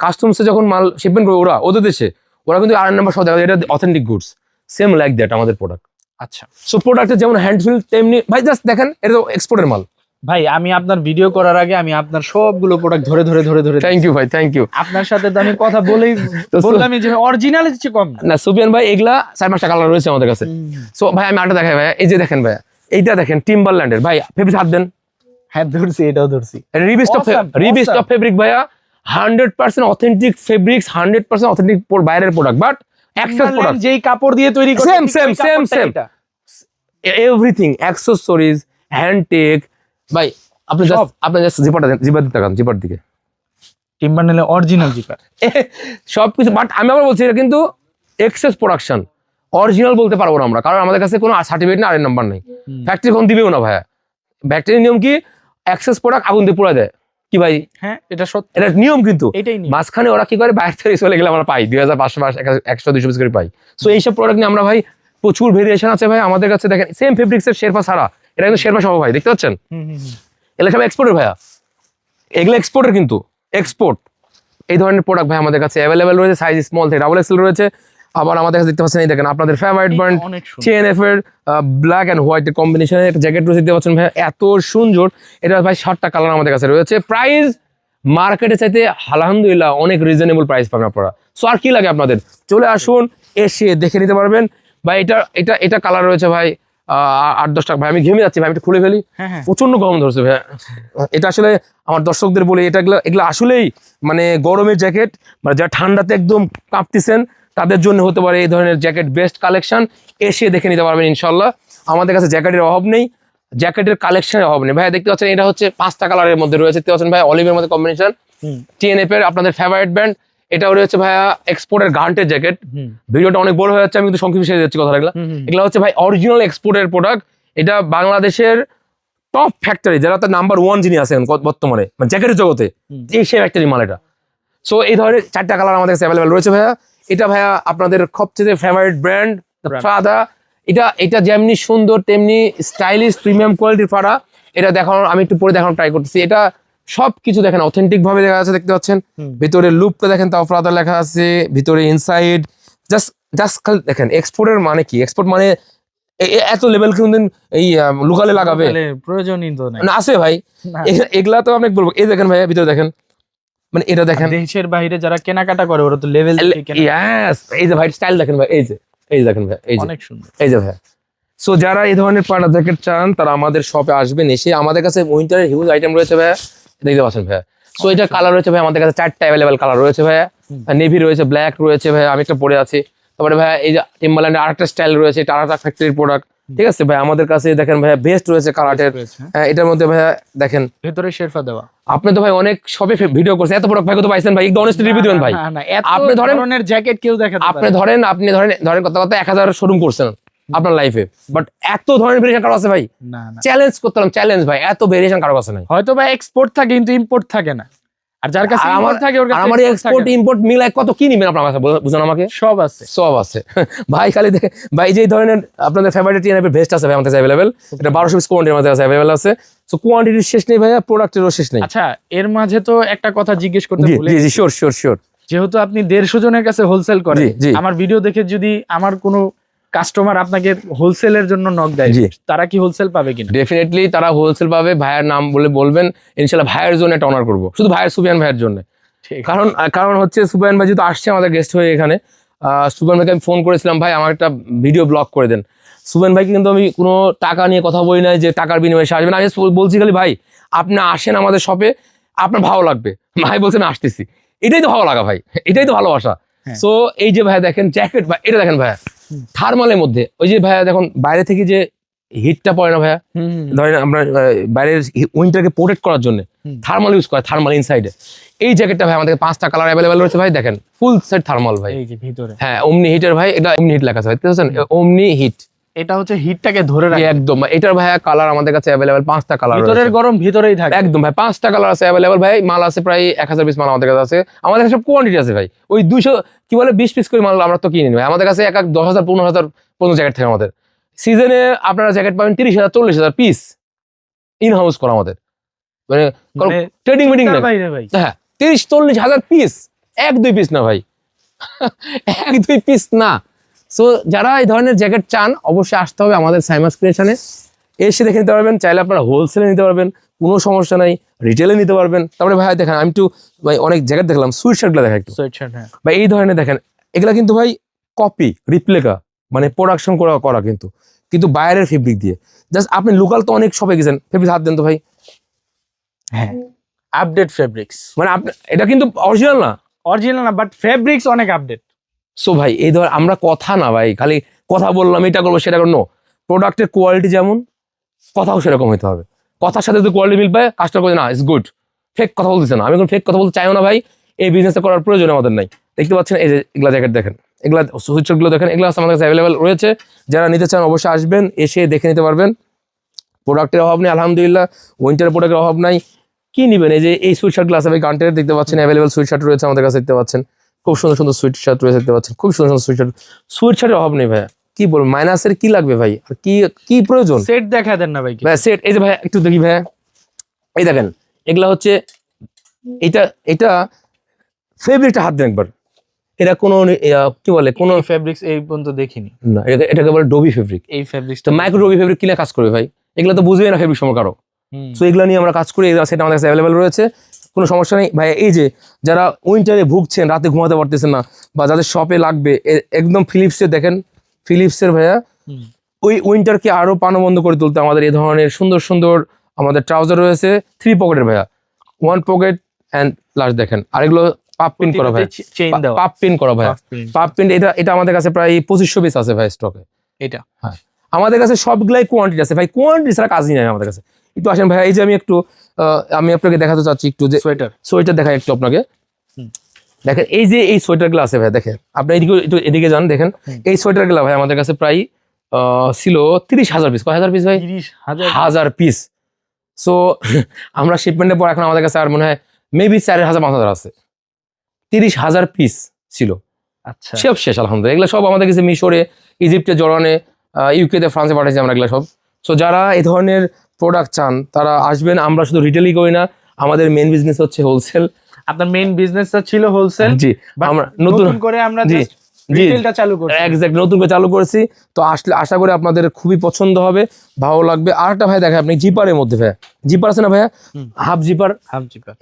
কাস্টমসে যখন মাল শিপমেন্ট করবে ওদের দেশে, ওরা কিন্তু আরএন নাম্বার সহ দেখা, এটা authentic goods, same like that আমাদের প্রোডাক্ট। আচ্ছা, সো প্রোডাক্টের যেমন হ্যান্ডফিল তেমনি ভাই, জাস্ট দেখেন এটা তো এক্সপোর্টের মাল ভাই। আমি আপনার ভিডিও করার আগে আমি আপনার সবগুলো প্রোডাক্ট ধরে থ্যাংক ইউ ভাই, থ্যাংক ইউ। আপনার সাথে তো আমি কথা বলেই বললাম যে অরিজিনাল হচ্ছে কম না সুফিয়ান ভাই, এগুলা 4-5টা কালার রয়েছে আমাদের কাছে। সো ভাই আমি আটা দেখাই ভাই, এই যে দেখেন ভাই, এইটা দেখেন টিম্বারল্যান্ডের ভাই, ফেব্রিক হাত দেন, হ্যাঁ ধরছি, এটাও ধরছি। রিবিস্ট অফ ফেব্রিক ভাইয়া 100% অথেন্টিক ফেব্রিক্স, 100% অথেন্টিক বাইরের প্রোডাক্ট, বাট অ্যাক্সেস প্রোডাক্ট যেই কাপড় দিয়ে তৈরি করে সেম এভরিথিং, অ্যাক্সেসরিজ, হ্যান্ডটেক ভাই। আপনি জাস্ট জিপার দিকে টিম্বারনেলের অরিজিনাল জিপার সবকিছু। বাট আমি আবার বলছি এটা কিন্তু এক্সেস প্রোডাকশন, অরিজিনাল বলতে পারবো না আমরা, কারণ আমাদের কাছে কোনো সার্টিফিকেট না, আর নাম্বার নেই। ফ্যাক্টরি কোন দিবেও না ভাইয়া। ফ্যাক্টরির নিয়ম কি, অ্যাক্সেস প্রোডাক্ট আগুন দিয়ে পুড়ে দেয় কি ভাই? হ্যাঁ এটা সত্যি, এটা নিয়ম। কিন্তু এটাই নিয়ম। মাঝখানে ওরা কি করে, বাইরে থেকে চলে গেলে আমরা পাই 2500 100 200 পিস করে পাই। সো এইসব প্রোডাক্ট নিয়ে আমরা ভাই প্রচুর ভেরিয়েশন আছে ভাই আমাদের কাছে। দেখেন সেম ফেব্রিক্সের শেরপা ছাড়া, এটা কিন্তু শেরপা সহ ভাই, দেখতে পাচ্ছেন এগুলো সব এক্সপোর্টের ভাইয়া, এগুলো এক্সপোর্টের, কিন্তু এক্সপোর্ট। এই ধরনের প্রোডাক্ট ভাই আমাদের কাছে অ্যাভেলেবেল রয়েছে, সাইজ স্মল থেকে ডাবল এক্সেল রয়েছে। আবার আমাদের কাছে দেখতে পাচ্ছেন, এই দেখেন আপনাদের ফেভারিট ব্র্যান্ড TNF এর ব্ল্যাক এন্ড হোয়াইট এর কম্বিনেশনের একটা জ্যাকেট রয়েছে, দেখতে পাচ্ছেন ভাই এত সুন্দর। এটা ভাই 7টা কালার আমাদের কাছে রয়েছে। প্রাইস মার্কেটে চাইতে আলহামদুলিল্লাহ অনেক রিজনেবল প্রাইস পাবেন আপনারা। সো আর কি লাগে আপনাদের, চলে আসুন, এসে দেখে নিতে পারবেন ভাই। এটা কালার রয়েছে ভাই 8-10 টাকা। ভাই আমি ঘেমে যাচ্ছি ভাই, আমি একটু খুলে ফেলি, প্রচন্ড গরম ধরছে ভাই। এটা আসলে আমার দর্শকদের বলি, এগুলো আসলেই মানে গরমের জ্যাকেট, মানে যারা ঠান্ডাতে একদম কাঁপতেছেন তাদের জন্য হতে পারে এই ধরনের জ্যাকেট বেস্ট কালেকশন। এসে দেখে নিতে পারবেন ইনশাল্লাহ। আমাদের কাছে জ্যাকেটের অভাব নেই, জ্যাকেটের কালেকশনের অভাব নেই ভাই। দেখতে পাচ্ছেন এটা হচ্ছে 5টা কালারের মধ্যে রয়েছে, দেখতে পাচ্ছেন ভাই অলিভের মধ্যে কম্বিনেশন। TNF এর আপনাদের ফেভারিট ব্র্যান্ড, এটাও রয়েছে ভাইয়া এক্সপোর্টের গান্টের জ্যাকেট। ভিডিওটা অনেক বড় হয়ে যাচ্ছে, আমি কিন্তু সংক্ষিপ্ত শেষে যাচ্ছি কথা। এগুলো হচ্ছে ভাই অরিজিনাল এক্সপোর্টের প্রোডাক্ট। এটা বাংলাদেশের টপ ফ্যাক্টরি, যারা তার নাম্বার 1 যিনি আছেন বর্তমানে মানে জ্যাকেটের জগতে, এই সে ফ্যাক্টরি মাল এটা। সো এই ধরনের 4টা কালার আমাদের কাছে অ্যাভেলেবেল রয়েছে ভাইয়া। এটা ভাইয়া আপনাদের সবচেয়ে ফেভারিট ব্র্যান্ড ফাদা। এটা যেমনি সুন্দর তেমনি স্টাইলিশ প্রিমিয়াম কোয়ালিটির ফাড়া। এটা দেখানোর আমি একটু পরে দেখানোর ট্রাই করতেছি। এটা সবকিছু দেখেন অথেন্টিক ভাবে দেখা আছে, দেখতে পাচ্ছেন। ভিতরে লুপটা দেখেন, তাও ফাদা লেখা আছে, ভিতরে ইনসাইড জাস্ট দেখেন। এক্সপোর্টের মানে কি, এক্সপোর্ট মানে এত লেভেল কিন্তু এই লুকালে লাগাবে প্রয়োজনই তো না আছে ভাই। এগুলা তো অনেক বলবো। এই দেখেন ভাইয়া ভিতরে দেখেন, মানে এটা দেখেন দেশের বাইরে যারা কেনাকাটা করে ওরা তো লেভেল এই যে ভাই স্টাইল দেখেন ভাই, এই যে দেখেন ভাই, এই যে অনেক সুন্দর, এই যে ভাই। সো যারা এই ধরনের পাড়া জ্যাকেট চান তারা আমাদের শপে আসবেন। এসে আমাদের কাছে উইন্টারের হিউজ আইটেম রয়েছে ভাইয়া, দেখতে পাচ্ছেন ভাইয়া। সো এটা কালার রয়েছে ভাই আমাদের কাছে 4টা অ্যাভেলেবেল কালার রয়েছে ভাইয়া। নেভি রয়েছে, ব্ল্যাক রয়েছে ভাইয়া, আমি একটা পরে আছি। তারপরে ভাইয়া এই যে টিম্বারল্যান্ডের আরেকটা স্টাইল রয়েছে, এটা আরেকটা ফ্যাক্টরির প্রোডাক্ট, ঠিক আছে ভাই। আমাদের কাছে দেখেন ভাইয়া বেস্ট রয়েছে কালারের। এটার মধ্যে ভাইয়া দেখেন ভেতরে শেরপা দেওয়া। আপনি তো ভাই অনেক সবে ভিডিও করছেন, এত প্রোডাক্ট ভাই কত পাইছেন ভাই? একটু অনেস্টলি রিভিউ দিবেন ভাই। আপনি ধরনের জ্যাকেট কেউ দেখাতে আপনি ধরেন কথা 1000 শোরুম করছেন আপনার লাইফে, বাট এত ধরনের ভেরিয়েশন কারো আছে ভাই? চ্যালেঞ্জ করতাম, চ্যালেঞ্জ ভাই, এত ভেরিয়েশন কারো আছে নাই। হয়তো ভাই এক্সপোর্ট থাকে কিন্তু ইম্পোর্ট থাকে না, আর যার কাছে ইম্পোর্ট থাকে ওর কাছে আমার এক্সপোর্ট ইম্পোর্ট মিলায় কত কি নিবেন আপনার কাছে বুঝুন আমাকে। সব আছে ভাই। খালি দেখে ভাই যে ধরনের আপনাদের ফেভারিট TNF এর ভেস্ট আছে ভাই আমাদের কাছে अवेलेबल। এটা 1200 পিস কোয়ান্টিটির মধ্যে আছে अवेलेबल আছে। সো কোয়ান্টিটির শেষ নেই ভাইয়া, প্রোডাক্টেরও শেষ নেই। আচ্ছা এর মাঝে তো একটা কথা জিজ্ঞেস করতে ভুলে গেছি। জি শিওর। যেহেতু আপনি 150 জনের কাছে হোলসেল করেন, আমার ভিডিও দেখে যদি আমার কোনো কাস্টমার আপনাকে হোলসেলের জন্য নক দেয়, তারা কি হোলসেল পাবে কিনা? ডেফিনেটলি তারা হোলসেল পাবে। ভাইয়ের নাম বলে বলবেন, ইনশাআল্লাহ ভাইয়ের জন্য একটা অনার করব, শুধু ভাইয়ের সুবিয়ান ভাইয়ের জন্য। কারণ হচ্ছে সুবিয়ান ভাই যেহেতু আসছে আমাদের গেস্ট হয়ে এখানে, সুবিয়ান ভাইকে আমি ফোন করেছিলাম, ভাই আমার একটা ভিডিও ব্লগ করে দেন। সুবিয়ান ভাইকে কিন্তু আমি কোনো টাকা নিয়ে কথা বলি নাই যে টাকার বিনিময়ে সে আসবেন। আমি বলছি খালি ভাই আপনি আসেন আমাদের শপে, আপনার ভালো লাগবে। ভাই বলছেন আসতেছি, এটাই তো ভালো লাগা ভাই, এটাই তো ভালোবাসা। সো এই যে ভাইয়া দেখেন জ্যাকেট, ভাই এটা দেখেন ভাইয়া থার্মালের মধ্যে, ওই যে ভাইয়া দেখুন বাইরে থেকে যে হিটটা পড়ে না ভাইয়া, ধরেন আমরা বাইরের উইন্টারকে প্রোটেক্ট করার জন্য থার্মাল ইউজ করে, থার্মাল ইনসাইডে। এই জ্যাকেটটা ভাই আমাদের 5টা কালার অ্যাভেলেবেল রয়েছে ভাই, দেখেন ফুল সেট থার্মাল ভাই। এই যে ভিতরে হ্যাঁ ওমনি হিটের ভাই, এটা ওমনি হিট লেখা আছে ভাই, বুঝছেন? ওমনি হিট, এটা হচ্ছে হিটটাকে ধরে রাখে একদম। এটার ভাইয়া কালার আমাদের কাছে অ্যাভেলেবেল 5টা কালার, ভিতরের গরম ভিতরেই থাকে একদম ভাই। 5টা কালার আছে অ্যাভেলেবেল ভাই। মাল আছে প্রায় 1000 পিস মাল আমাদের কাছে আছে। আমাদের কাছে সব কোয়ান্টিটি আছে ভাই, ওই 200 কি বলে 20 পিস করে মাল আমরা তো কিনি ভাই। আমাদের কাছে 10,000 15,000 পর্যন্ত জ্যাকেট থাকে আমাদের। সিজনে আপনারা জ্যাকেট পাবেন 30,000 40,000 পিস ইন হাউস করা আমাদের, মানে ট্রেডিং মিটিং না। হ্যাঁ 30-40,000 পিস, 1-2 পিস না ভাই, 1-2 পিস না। সো যারা এই ধরনের জ্যাকেট চান অবশ্যই আসতে হবে আমাদের সাইমাস ক্রিয়েশনে, এসে দেখে নিতে পারবেন। চাইলে আপনারা হোলসেলে নিতে পারবেন, কোনো সমস্যা নাই, রিটেলে নিতে পারবেন। তারপরে ভাই দেখেন আমি একটু ভাই অনেক জ্যাকেট দেখলাম, সুইট শার্টগুলো দেখেন একটু ভাই, এই ধরনের দেখেন এগুলা কিন্তু ভাই কপি রিপ্লেকা, মানে প্রোডাকশন করা কিন্তু বাইরের ফেব্রিক দিয়ে। জাস্ট আপনি লোকাল তো অনেক শপে গেছেন, ফেব্রিক হাত দেন তো ভাই, হ্যাঁ, আপডেট ফেব্রিক্স। মানে এটা কিন্তু অরিজিনাল না, অরিজিনাল না, বাট ফেব্রিক্স অনেক আপডেট। সো ভাই এই ধর আমরা কথা না ভাই, খালি কথা বললাম এটা করবো সেটা করবো, প্রোডাক্টের কোয়ালিটি যেমন কথাও সেরকম হতে হবে। কথার সাথে যদি কোয়ালিটি মিল পায় কাস্টমার করে না ইটস গুড, ফেক কথা বলতেছে না। আমি কোনো ফেক কথা বলতে চাইও না ভাই, এই বিজনেসটা করার প্রয়োজন আমাদের নাই। দেখতে পাচ্ছেন এই যে এগুলা জ্যাকেট দেখেন, এগুলা সুইটশার্টগুলো দেখেন, এগুলো আমাদের কাছে অ্যাভেলেবেল রয়েছে। যারা নিতে চান অবশ্যই আসবেন, এসে দেখে নিতে পারবেন। প্রোডাক্টের অভাব নেই আলহামদুলিল্লাহ, উইন্টার প্রোডাক্টের অভাব নাই। কি নিবেন, এই যে এই সুইটশার্টগুলো আছে ভাই, গান্টের দেখতে পাচ্ছেন অ্যাভেলেবেল সুইটশার্ট রয়েছে আমাদের কাছে, দেখতে পাচ্ছেন খুব সুন্দর সুন্দর সুইটশার্ট রয়েছে, দেখতে পাচ্ছেন খুব সুন্দর সুন্দর সুইটশার্ট। সুইটশার্টের অভাব নেই ভাইয়া, কি বলবো, মাইনাসের কি লাগবে ভাই, আর কি কি প্রয়োজন। সেট দেখা দেন না ভাই, ভাই সেট এই যে ভাই একটু দেখি ভাইয়া, এই দেখেন এগুলা হচ্ছে, এটা এটা ফেব্রিকটা হাত দেন একবার, এটা কোনো কি বলে কোনো ফেব্রিক্স এই পর্যন্ত দেখিনি না, এটাকে বলে ডোবি ফেব্রিক। এই ফেব্রিক্স তো মাইক্রো ডোবি ফেব্রিক কিনে কাজ করবে ভাই, এগুলো তো বুঝবে না ফেব্রিক সম্পর্কে কারো। সো এগুলো নিয়ে আমরা কাজ করি, সেটা আমাদের কাছে অ্যাভেলেবেল রয়েছে, কোনো সমস্যা নেই ভাই। এই যে যারা উইন্টারে ভুগছেন, রাতে ঘুমাতে পারতেছেন না, বা যাদের শপে লাগবে, একদম ফিলিপসের দেখেন, ফিলিপসের ভাইয়া ওই উইন্টারকে আরো প্রাণবন্ত করে তুলতে আমাদের এই ধরনের সুন্দর সুন্দর আমাদের ট্রাউজার রয়েছে, 3 পকেটের ভাইয়া, 1 পকেট অ্যান্ড লাস্ট দেখেন। আর এগুলো পাপ পিন করা ভাই, চেইন দাও, পাপ পিন করা ভাই, পাপ পিন। এটা আমাদের কাছে প্রায় 2500 পিস আছে ভাই স্টকে। এটা হ্যাঁ, আমাদের কাছে সবগুলাই কোয়ান্টিটি আছে ভাই, কোয়ান্টিটি ছাড়া কাজই নাই আমাদের কাছে। একটু আসেন ভাই, এই যে আমি একটু আমি আপনাকে দেখাতে চাচ্ছি একটু, যে সোয়েটার দেখাই একটু আপনাকে। দেখেন এই যে এই সোয়েটারগুলো আছে ভাই, দেখেন আপনি এদিকে যান, দেখেন এই সোয়েটারগুলো ভাই আমাদের কাছে প্রায় ছিল 30,000 পিস। কয় হাজার পিস ভাই? 30,000 পিস। সো আমরা শিপমেন্টের পর এখন আমাদের কাছে আর মনে হয় মেবি 4,500 আছে, 30,000 পিস ছিল। আচ্ছা, সব শেষ আলহামদুলিল্লাহ। এগুলো সব আমাদের কাছে মিশরে, ইজিপ্টে, জর্ডানে, ইউকেতে, ফ্রান্সে পাঠাইছি আমরা এগুলো সব। সো যারা এই ধরনের প্রোডাক্ট চান তারা আসবেন। আমরা শুধু রিটেলই করি না, আমাদের মেইন বিজনেস হচ্ছে হোলসেল। আপনার মেইন বিজনেসটা ছিল হোলসেল, জি, আমরা নতুন করে আমরা জি রিটেলটা চালু করছি, এক্স্যাক্ট নতুন করে চালু করেছি। তো আসলে আশা করি আপনাদের খুবই পছন্দ হবে, ভালো লাগবে। আর একটা ভাই দেখেন আপনি, জিপারের মধ্যে ভাইয়া, জিপার আছে না ভাইয়া, হাফ জিপার।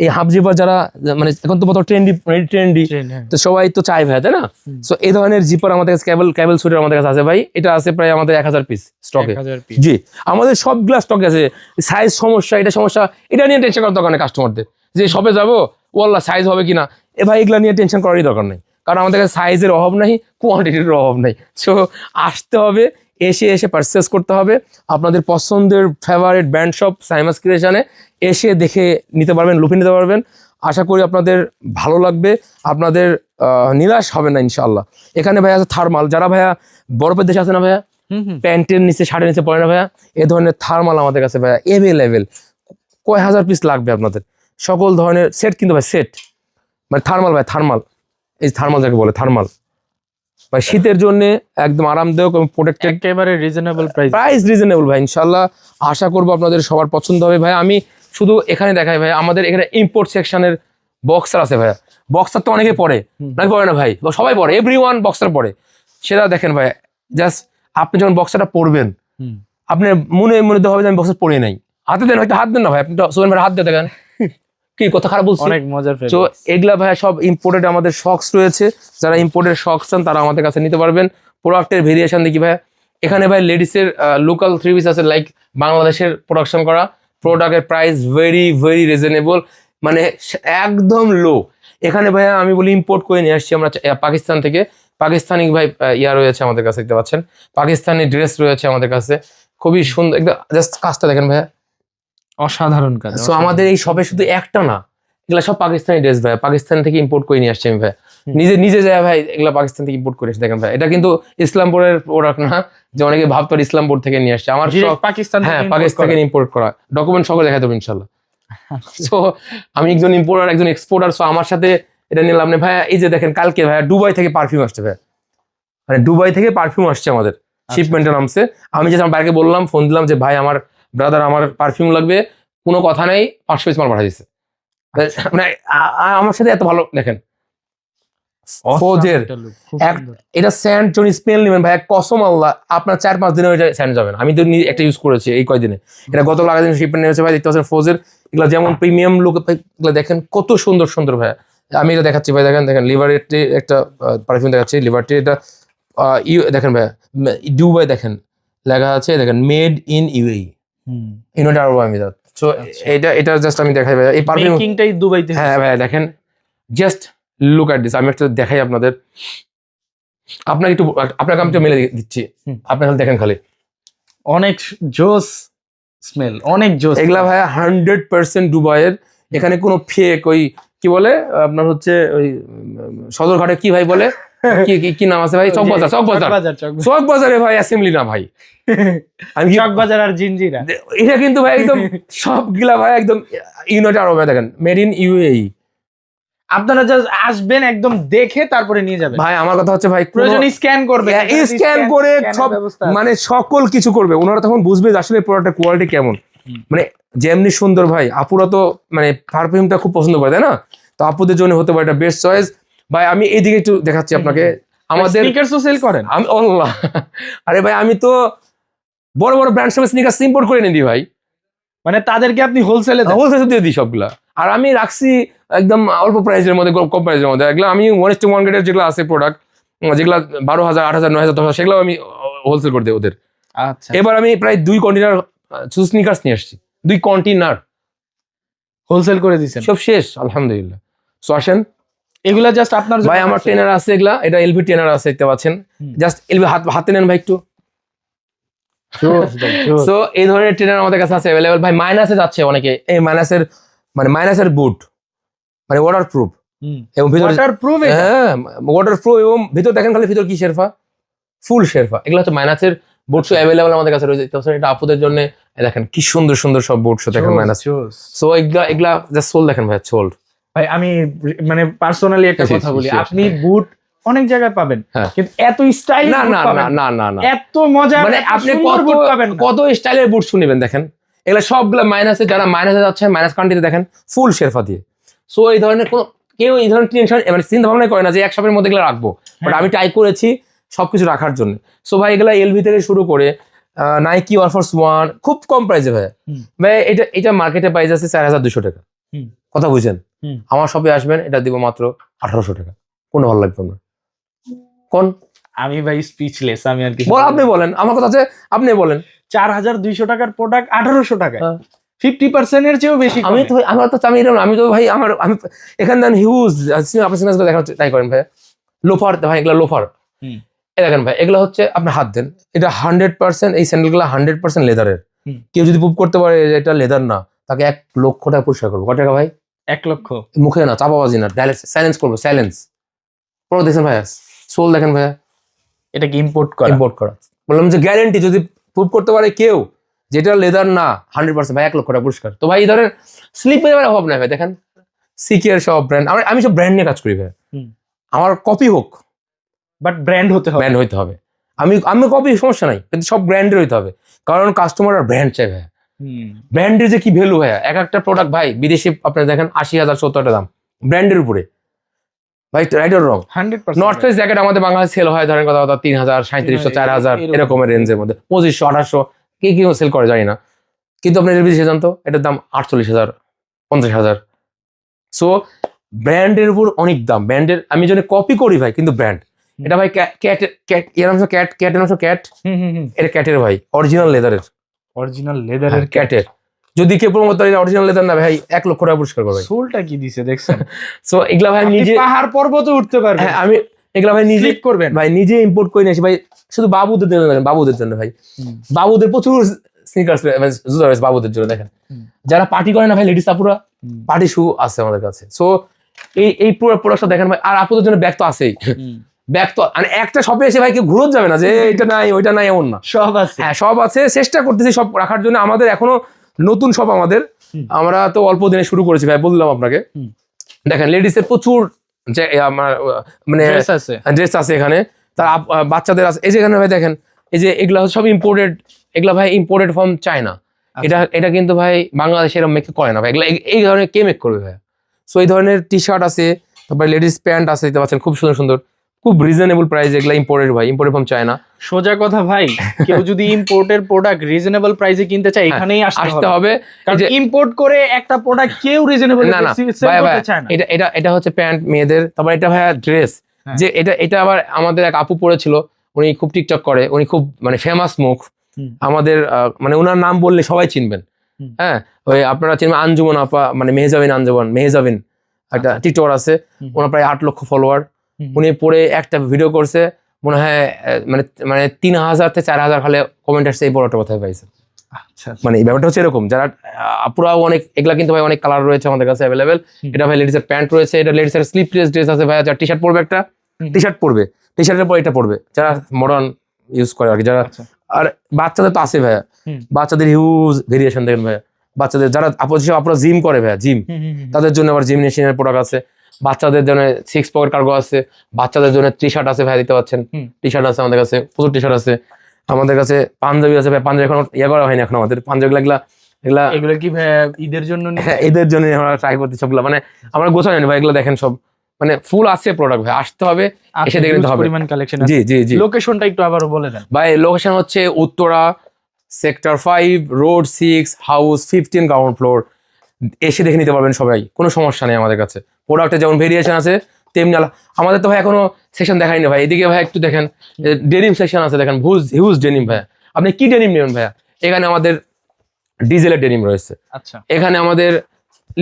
এই হাফ জিপার যারা মানে এখন তো কত ট্রেন্ডি, তো সবাই তো চাই ভাই, তাই না? সো এই ধরনের জিপার আমাদের কাছে, ক্যাবেল সুটের আমাদের কাছে আছে ভাই। এটা আছে প্রায় আমাদের 1000 পিস স্টকে। জি, আমাদের সবগুলা স্টক আছে। সাইজ সমস্যা, এটা সমস্যা, এটা নিয়ে টেনশন করার দরকার নেই কাস্টমারদের, যে শপে যাবো ওয়াল্লাহ সাইজ হবে কিনা। এ ভাই এগুলা নিয়ে টেনশন করারই দরকার নেই, কারণ আমাদের কাছে সাইজের অভাব নাই, কোয়ান্টিটির অভাব নাই। সো আসতে হবে, এসে পারচেস করতে হবে। আপনাদের পছন্দের ফেভারিট ব্র্যান্ড শপ সাইমাস ক্রিয়েশনে এসে দেখে নিতে পারবেন, লুফে নিতে পারবেন। আশা করি আপনাদের ভালো লাগবে, আপনাদের নিরাশ হবে না ইনশাআল্লাহ। এখানে ভাইয়া আছে থার্মাল, যারা ভাইয়া বরফের দেশে আছে না ভাইয়া, প্যান্টের নিচে, শার্টের নিচে পড়ে না ভাইয়া, এ ধরনের থার্মাল আমাদের কাছে ভাইয়া এভেলেবেল। কয় হাজার পিস লাগবে আপনাদের, সকল ধরনের সেট কিন্তু ভাই, সেট মানে থার্মাল ভাই, থার্মাল, এই থার্মাল যাকে বলে থার্মাল ভাই, শীতের জন্য একদম আরামদায়ক এবং প্রোটেক্টেড, একেবারে রিজনেবল প্রাইস রিজনেবল ভাই। ইনশাআল্লাহ আশা করবো আপনাদের সবার পছন্দ হবে ভাই। আমি শুধু এখানে দেখাই ভাই, আমাদের এখানে ইম্পোর্ট সেকশনের বক্সার আছে ভাইয়া। বক্সার তো অনেকে পরে নাকি পরে না ভাই, সবাই পরে, এভরিওয়ান বক্সার পরে। সেটা দেখেন ভাই, জাস্ট আপনি যখন বক্সারটা পরবেন আপনার মনে হবে যে আমি বক্সার পরে নাই, হাতে দেন, হয়তো হাত দেন না ভাই, আপনি সোহেল ভাই হাত দিয়ে দেখেন, কি কথা খারাপ বলছি, অনেক মজার। তো এগুলা ভাইয়া সব ইম্পোর্টেড আমাদের শক্স রয়েছে, যারা ইম্পোর্টেড শক্স চান তারা আমাদের কাছে নিতে পারবেন। প্রোডাক্টের ভেরিয়েশন দেখি ভাইয়া, এখানে ভাই লেডিসের লোকাল 3 পিস আছে, লাইক বাংলাদেশের প্রোডাকশন করা, প্রোডাক্টের প্রাইস ভেরি ভেরি রিজনেবল, মানে একদম লো। এখানে ভাইয়া আমি বলি ইম্পোর্ট করে নিয়ে আসছি আমরা পাকিস্তান থেকে, পাকিস্তানি ভাই ইয়া রয়েছে আমাদের কাছে, দেখতে পাচ্ছেন পাকিস্তানি ড্রেস রয়েছে আমাদের কাছে, খুবই সুন্দর, একদম জাস্ট কাজটা দেখেন ভাইয়া, অসাধারণ কাজ। সো আমাদের এই শপে শুধু একটা না, এগুলা সব পাকিস্তানি ড্রেস ভাই, পাকিস্তান থেকে ইম্পোর্ট করে নিয়ে আসছি আমি ভাই, নিজে যায় ভাই, এগুলা পাকিস্তান থেকে ইম্পোর্ট করে এসে দেখেন ভাই। এটা কিন্তু ইসলামপুরের প্রোডাক্ট না, যে অনেকে ভাবতো ইসলামপুর থেকে নিয়ে আসছে, আমার সব পাকিস্তান, হ্যাঁ পাকিস্তান থেকে ইম্পোর্ট করা, ডকুমেন্ট সকলে দেখা দেবো ইনশাল্লাহ। সো আমি একজন ইম্পোর্টার, একজন এক্সপোর্টার, সো আমার সাথে এটা নিলাম না ভাই। এই যে দেখেন কালকে ভাই দুবাই থেকে পারফিউম আসছে ভাই, মানে দুবাই থেকে পারফিউম আসছে আমাদের, শিপমেন্টে নামছে। আমি যে আমার বাইরে বললাম, ফোন দিলাম যে ভাই আমার ব্রাদার আমার পারফিউম লাগবে, কোনো কথা নেই, 500 পিস মাল পাঠা দিচ্ছে। মানে আমার সাথে এত ভালো দেখেন, ফোজের এটা স্যান্ড যখন স্মেল নেবেন ভাই, কসম আল্লাহ আপনার 4-5 দিনে ওইটা স্যান্ড যাবেন। আমি তো একটা ইউজ করেছি এই কয়দিনে, এটা গত আগের দিন শিপমেন্ট নেমেছে ভাই, দেখতে পাচ্ছেন ফোজের এগুলো যেমন প্রিমিয়াম লুক, এগুলো দেখেন কত সুন্দর সুন্দর ভাই। আমি এটা দেখাচ্ছি ভাই, দেখেন লিবার্টি একটা পারফিউম দেখাচ্ছি, লিবার্টি এটা দেখেন ভাই, দুবাই দেখেন লেখা আছে, দেখেন মেড ইন ইউএই, ইউনাইটেড আরব আমিরাত। সো এটা জাস্ট আমি দেখাই ভাইয়া, এই পারফিউম মেকিংটাই দুবাইতে হ্যাঁ ভাইয়া দেখেন, জাস্ট লুক এট দিস। আমি একটা দেখাই আপনাদের, আপনাকে আমি একটু মেলে দিচ্ছি, আপনি খালি দেখেন খালি, অনেক জোস স্মেল, অনেক জোস। এগুলা ভাইয়া 100% দুবাইয়ের। এখানে কোনো ফেক ওই কি বলে আপনার হচ্ছে ওই সদরঘাটে কি ভাই বলে, কি কি কি নাম আছে ভাই, চকবাজারে ভাই অ্যাসেম্বলি না ভাই, আমি চকবাজার আর জিনজিরা, এটা কিন্তু ভাই একদম সবগুলা ভাই একদম ইউনাইটেড আরব দেখেন, মেড ইন ইউএই। আপনারা জাস্ট আসবেন, একদম দেখে তারপরে নিয়ে যাবেন ভাই আমার কথা হচ্ছে ভাই, প্রয়োজন স্ক্যান করবে, স্ক্যান করে সব মানে সকল কিছু করবে, ওনারা তখন বুঝবে যে আসলে প্রোডাক্টের কোয়ালিটি কেমন। মানে যেমনি সুন্দর ভাই, আপুরা তো মানে পারফিউমটা খুব পছন্দ করে, তাই না? তো আপুদের জন্য হতে পারে এটা বেস্ট চয়েস। ভাই আমি এইদিকে একটু দেখাচ্ছি আপনাকে, আমাদের স্নিকার্সও সেল করেন? আমি আল্লাহ, আরে ভাই আমি তো বড় বড় ব্র্যান্ড সব স্নিকার্স ইম্পোর্ট করে নিয়ে দিই ভাই, মানে তাদেরকে আপনি হোলসেলে হোলসেল দিয়ে দিই সবগুলা। আর আমি রাখছি একদম অল্প প্রাইসের মধ্যে, কম প্রাইসের মধ্যে। এগুলো আমি 1:1 গ্রেডের যেগুলো আছে প্রোডাক্ট, যেগুলো 12,000, 8,000, 9,000, 10,000, সেগুলো আমি হোলসেল করে দিই ওদের। আচ্ছা, এবার আমি প্রায় 2 কন্টেনার স্নিকার্স নিয়ে আসছি, 2 কন্টেনার হোলসেল করে দিচ্ছেন, সব শেষ আলহামদুলিল্লাহ। সো আসেন, এগুলা জাস্ট আপনার ভাই আমার ট্রেনার আছে, এগুলা এটা এলভি ট্রেনার আছে, দেখতে পাচ্ছেন, জাস্ট এলভি হাতে নেন ভাই একটু। সো এই ধরনের ট্রেনার আমাদের কাছে আছে अवेलेबल ভাই। মাইনাসে যাচ্ছে অনেকে, এই মাইনাসের বুট মানে ওয়াটারপ্রুফ এবং ভিতরে ওয়াটারপ্রুফ, হ্যাঁ ওয়াটারপ্রুফ, এবং ভিতর দেখেন খালি ভিতর কি শেরফা, ফুল শেরফা। এগুলো হচ্ছে মাইনাসের বুট শু अवेलेबल আমাদের কাছে রয়েছে। তো এটা আপুদের জন্য দেখেন কি সুন্দর সুন্দর সব বুট শু দেখেন মাইনাস। সো এগুলা জাস্ট সোল দেখেন ভাই, সোল্ড। ভাই আমি মানে পার্সোনালি একটা কথা বলি, আপনি বুট অনেক জায়গায় পাবেন, কিন্তু এত স্টাইল না না না না না, এত মজা, মানে আপনি কত স্টাইলের বুট শুনবেন দেখেন, এগুলা সবগুলা মাইনাসে, যারা মাইনাসে যাচ্ছে মাইনাস কান্ট্রিতে দেখেন ফুল শেরফা দিয়ে। সো এই ধরনের কোনো কেউ এই ধরনের টেনশন মানে চিন্তা ভাবনা করে না যে এক সপ্তাহের মধ্যে এগুলো রাখবো, বাট আমি ট্রাই করেছি সবকিছু রাখার জন্য। সো ভাই এগুলা এলভি থেকে শুরু করে নাইকি ওয়ারফোর্স 1 খুব কম প্রাইসে ভাই, ভাই এটা মার্কেটে প্রাইস আছে 4,200 টাকা। কথা বুঝছেন, আমার শপে আসবেন, এটা দিব মাত্র 1,800 টাকা। কোন ভালো লাগবে না কোন? আমি ভাই স্পিচলেস, আমি আর কি আপনি বলেন, আমার কথা আছে আপনি বলেন। 4,200 টাকার প্রোডাক্ট 1,800 টাকা, 50% এর চেয়েও বেশি। আমি তো ভাই আমি এখানে দেন হিউজ, আপনি সিনাস দেখার ট্রাই করেন ভাই। লোফার ভাই, এগুলা লোফার, এই দেখেন ভাই, এগুলো হচ্ছে আপনি হাত দেন, এটা 100% এই স্যান্ডেলগুলো 100% লেদারের। কেউ যদি প্রুভ করতে পারে যে এটা লেদার না, তাকে 1 লক্ষ টাকা পুরস্কার করবো। কত টাকা ভাই? 1 লক্ষ। মুখে না, চাপাবাজি না, ডাইরেক্ট সাইলেন্স করবো, সাইলেন্স। পরে দেখছেন ভাইয়া, সোল দেখেন ভাইয়া, এটা কি ইম্পোর্ট করা? বললাম যে গ্যারেন্টি, যদি প্রুভ করতে পারে কেউ যেটা লেদার না 100%, ভাই 1 লক্ষ টাকা পুরস্কার। তো ভাই এই ধরনের স্লিপের অভাব নাই ভাই, দেখেন সিকিয়ার সব ব্র্যান্ড, আমি সব ব্র্যান্ড নিয়ে কাজ করি ভাই। আমার কপি হোক, বাট ব্র্যান্ড হতে হবে। আমি কপি সমস্যা নাই, কিন্তু সব ব্র্যান্ডের হইতে হবে, কারণ কাস্টমার আর ব্র্যান্ড চাই ভাইয়া। ব্র্যান্ডের যে কি ভ্যালু ভাইয়া, এক একটা প্রোডাক্ট ভাই বিদেশি আপনি দেখেন 80,000, 70,000 দাম ব্র্যান্ডের উপরে ভাই, right or wrong? 100%। North face jacket আমাদের বাংলাদেশে সেল হয় ধরেন কথা 3,000, 3700, 4,000 এরকমের রেঞ্জের মধ্যে, 2500, 2800 কি সেল করে জানি না, কিন্তু আপনার বিদেশে জানতো এটার দাম 48,000, 50,000। সো ব্র্যান্ডের উপর অনেক দাম, ব্র্যান্ডের আমি যদি কপি করি ভাই, কিন্তু ব্র্যান্ড এটা ভাই ক্যাট এটা ক্যাটের ভাই, অরিজিনাল লেদারের ক্যাটের। যদি কেউ প্রমোট করে অরিজিনাল লেদার না ভাই, 1 লক্ষ টাকা পুরস্কার করবে। সোলটা কি দিছে দেখছেন? সো এগুলা ভাই নিজে পাহাড় পর্বতে উঠতে পারবে। হ্যাঁ, আমি এগুলা ভাই নিজে করবেন ভাই, নিজে ইম্পোর্ট করে নিয়ে আসি ভাই, শুধু বাবুদের জন্য ভাই। বাবুদের প্রচুর স্নিকার্স জুতা রয়েছে বাবুদের জন্য। দেখেন যারা পার্টি করে না ভাই, লেডিস আপুরা পার্টি শু আছে আমাদের কাছে। সো এই পুরো প্রোডাক্টটা দেখেন ভাই। আর আপুদের জন্য ব্যাগ তো আছেই, ব্যাগ তো মানে একটা শপে এসে ভাই কেউ ঘুরত যাবে না যে এটা নাই ওইটা নাই, এমন না, সব আছে। হ্যাঁ সব আছে, চেষ্টা করতেছি সব রাখার জন্য। আমাদের এখনো নতুন শপ, আমরা তো অল্প দিনে শুরু করেছি ভাই, বললাম আপনাকে। দেখেন লেডিসের প্রচুর যে আমার মানে ড্রেস আছে এখানে, তার বাচ্চাদের আছে। এই যে এখানে ভাই দেখেন, এই যে এগুলা সব ইম্পোর্টেড, এগুলা ভাই ইম্পোর্টেড ফ্রম চায়না। এটা কিন্তু ভাই বাংলাদেশে এরকম মেক করে না ভাই, এগুলা এই ধরনের কে মেক করবে ভাই? সো এই ধরনের টি শার্ট আছে, তারপরে লেডিস প্যান্ট আছে, দেখতে পাচ্ছেন খুব সুন্দর সুন্দর, খুব রিজনেবল প্রাইস। এগুলা ইম্পোর্টেড ভাই, ইম্পোর্টেড ফ্রম চায়না। সোজা কথা ভাই, কেউ যদি ইম্পোর্টের প্রোডাক্ট রিজনেবল প্রাইসে কিনতে চায়, এখানেই আসতে হবে। কারণ ইম্পোর্ট করে একটা প্রোডাক্ট কেউ রিজনেবল না না ভাই, এটা হচ্ছে প্যান্ট মেয়েদের। তারপর এটা ভাই ড্রেস, যে এটা আবার আমাদের এক আপু পড়েছিল, উনি খুব টিকটক করে, উনি খুব মানে ফেমাস মুখ আমাদের, মানে ওনার নাম বললে সবাই চিনবেন। হ্যাঁ, ওই আপনারা চিনবেন আঞ্জুমান আপা, মানে মেহেজাবিন একটা টিকটকার আছে, ওনার প্রায় 8 লক্ষ ফলোয়ার। উনি পরে একটা ভিডিও করছে, মনে হয় মানে মানে 3000 থেকে 4000 খালে কমেন্ট আসছে এই বড়টা কোথায় পাইছে। আচ্ছা মানে এই ব্যাপারটা হচ্ছে এরকম, যারা পুরাও অনেক এগুলা কিন্তু ভাই অনেক কালার রয়েছে আমাদের কাছে অ্যাভেলেবেল। এটা ভাই লেডিসের প্যান্ট রয়েছে, এটা লেডিসের স্লিপলেস ড্রেস আছে ভাই, যারা টি শার্ট পরবে একটা টি শার্ট পরবে, টি শার্টের পর এটা পরবে, যারা মডার্ন ইউজ করে আর কি, যারা। আর বাচ্চাদের তো আছে ভাইয়া, বাচ্চাদের হিউজ ভেরিয়েশন দেখেন ভাইয়া, বাচ্চাদের যারা আপনারা জিম করে ভাইয়া, জিম তাদের জন্য আবার জিম মেশিনের প্রোডাক্ট আছে, বাচ্চাদের জন্য 6 পকেট কার্গো আছে, বাচ্চাদের জন্য টি শার্ট আছে ভাইয়া, দিতে পাচ্ছেন টি শার্ট আছে আমাদের কাছে, প্রচুর টি শার্ট আছে আমাদের কাছে, পাঞ্জাবি আছে ভাই, পাঞ্জাবি এখন করা হয়নি এখন আমাদের পাঞ্জাবি এগুলো কি ভাই ঈদের জন্য? হ্যাঁ, ঈদের জন্য আমরা ট্রাই করতে সবগুলা, মানে আমরা গোছানো ভাই, এগুলো দেখেন সব মানে ফুল আছে প্রোডাক্ট ভাই, আসতে হবে, এসে দেখে নিতে হবে। পরিমাণ কালেকশন আছে। জি জি জি। লোকেশনটা একটু আবারও বলে দেন ভাই। লোকেশন হচ্ছে Uttara, sector 5, road 6, house 15, ground floor. এসে দেখে নিতে পারবেন সবাই, কোনো সমস্যা নেই আমাদের কাছে। প্রোডাক্টে যেমন ভেরিয়েশন আছে তেমনি আমাদের তো ভাই এখনো সেকশন দেখাইনি ভাই, এদিকে ভাই একটু দেখেন, ডেনিম সেকশন আছে দেখেন, হিউজ ডেনিম ভাইয়া। আপনি কি ডেনিম নেবেন ভাইয়া? এখানে আমাদের ডিজেলের ডেনিম রয়েছে, আচ্ছা, এখানে আমাদের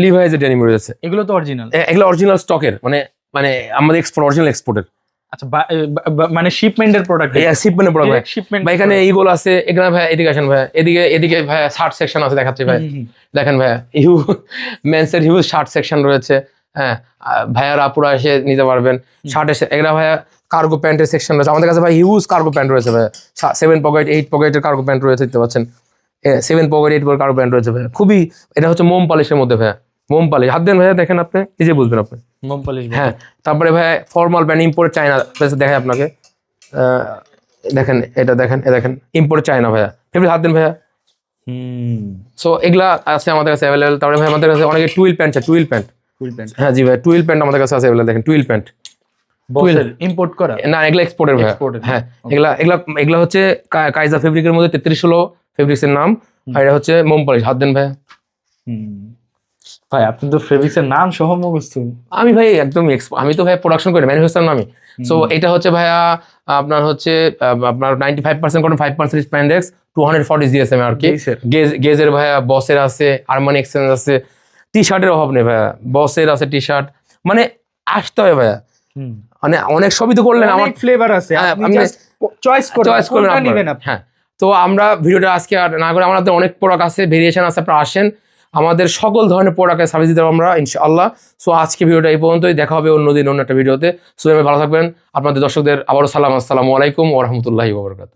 লিভাইজের ডেনিম রয়েছে, এগুলো তো অরিজিনাল, এগুলো অরিজিনাল স্টকের, মানে মানে আমাদের অরিজিনাল এক্সপোর্টের। আচ্ছা, মানে শিপমেন্টের প্রোডাক্ট, শিপমেন্টের প্রোডাক্ট শিপমেন্ট ভাই। এখানে এইগুলো আছে, এখানে ভাই এদিকে আসেন ভাই, এদিকে ভাই শার্ট সেকশন আছে, দেখাচ্ছি ভাই, দেখেন ভাইয়া, মেন্সের হিউজ শার্ট সেকশন রয়েছে। হ্যাঁ, ভাইয়ারা আপুরা এসে নিতে পারবেন শার্টের, এগুলা ভাইয়া কার্গো প্যান্টের সেকশন রয়েছে আমাদের কাছে ভাই, হিউজ কার্গো প্যান্ট রয়েছে ভাইয়া, 7 পকেট 8 পকেটের কার্গো প্যান্ট রয়েছে, দেখতে পাচ্ছেন 7 পকেট 8 পকেট কার্গো প্যান্ট রয়েছে ভাইয়া, খুবই। এটা হচ্ছে মোম পালিশের মধ্যে ভাইয়া, মোম পালিশ, হাত দেন ভাইয়া, দেখেন আপনি নিজে বুঝবেন আপনি। মোম পালিশ, হ্যাঁ। তারপরে ভাই ফর্মাল প্যান্ট ইম্পোর্ট চায়না, দেখায় আপনাকে, দেখেন এটা দেখেন, দেখেন ইম্পোর্ট চায়না ভাইয়া, ফেব্রিক হাত দেন ভাইয়া। সো এগুলা আছে আমাদের কাছে অ্যাভেলেবল। তারপরে ভাই আমাদের কাছে অনেকে টুইল প্যান্ট চায়, টুইল প্যান্ট। হ্যাঁ জি ভাই, টুইল প্যান্ট আমাদের কাছে আছে অ্যাভেলেবল, দেখেন টুইল প্যান্ট। ইম্পোর্ট করা না, এগুলা এক্সপোর্টের ভাই। হ্যাঁ, এগুলা হচ্ছে কাইজা ফেব্রিকের মধ্যে 3300 ফেব্রিক্সের নাম, আর এটা হচ্ছে মোম পালিশ। হাত দেন ভাইয়া। ভাই আপনি তো ফেব্রিক্সের নাম সহ মুখস্থ। আমি ভাই একদম আমি তো ভাই প্রোডাকশন করি, ম্যানুফ্যাকচার আমি। সো এটা হচ্ছে ভাইয়া আপনার হচ্ছে আপনার 95% কটন, 5% স্প্যান্ডেক্স, 240 জিএসএম আর কি। গেজের ভাইয়া বসের আছে, আরমানি এক্সচেঞ্জ আছে, টি শার্টের অভাব নেই ভাইয়া, বসের আছে টি শার্ট, মানে আসতে হবে ভাইয়া। মানে অনেক সবই তো করলেন, আমার ফ্লেভার আছে, আপনি চয়েস করবেন নেবেন। হ্যাঁ, তো আমরা ভিডিওটা আজকে আর না করে, আমাদের অনেক প্রোডাক্ট আছে, ভেরিয়েশন আছে, আপনারা আসেন, আমাদের সকল ধরনের প্রোডাক্টের সার্ভিস দিতে আমরা ইনশাআল্লাহ। সো আজকে ভিডিওটা এই পর্যন্তই, দেখা হবে অন্যদিন অন্য একটা ভিডিওতে। সো ভালো থাকবেন, আপনাদের দর্শকদের আবারও সালাম, আসসালামু আলাইকুম ওয়া রাহমাতুল্লাহি ওয়া বারাকাতুহু।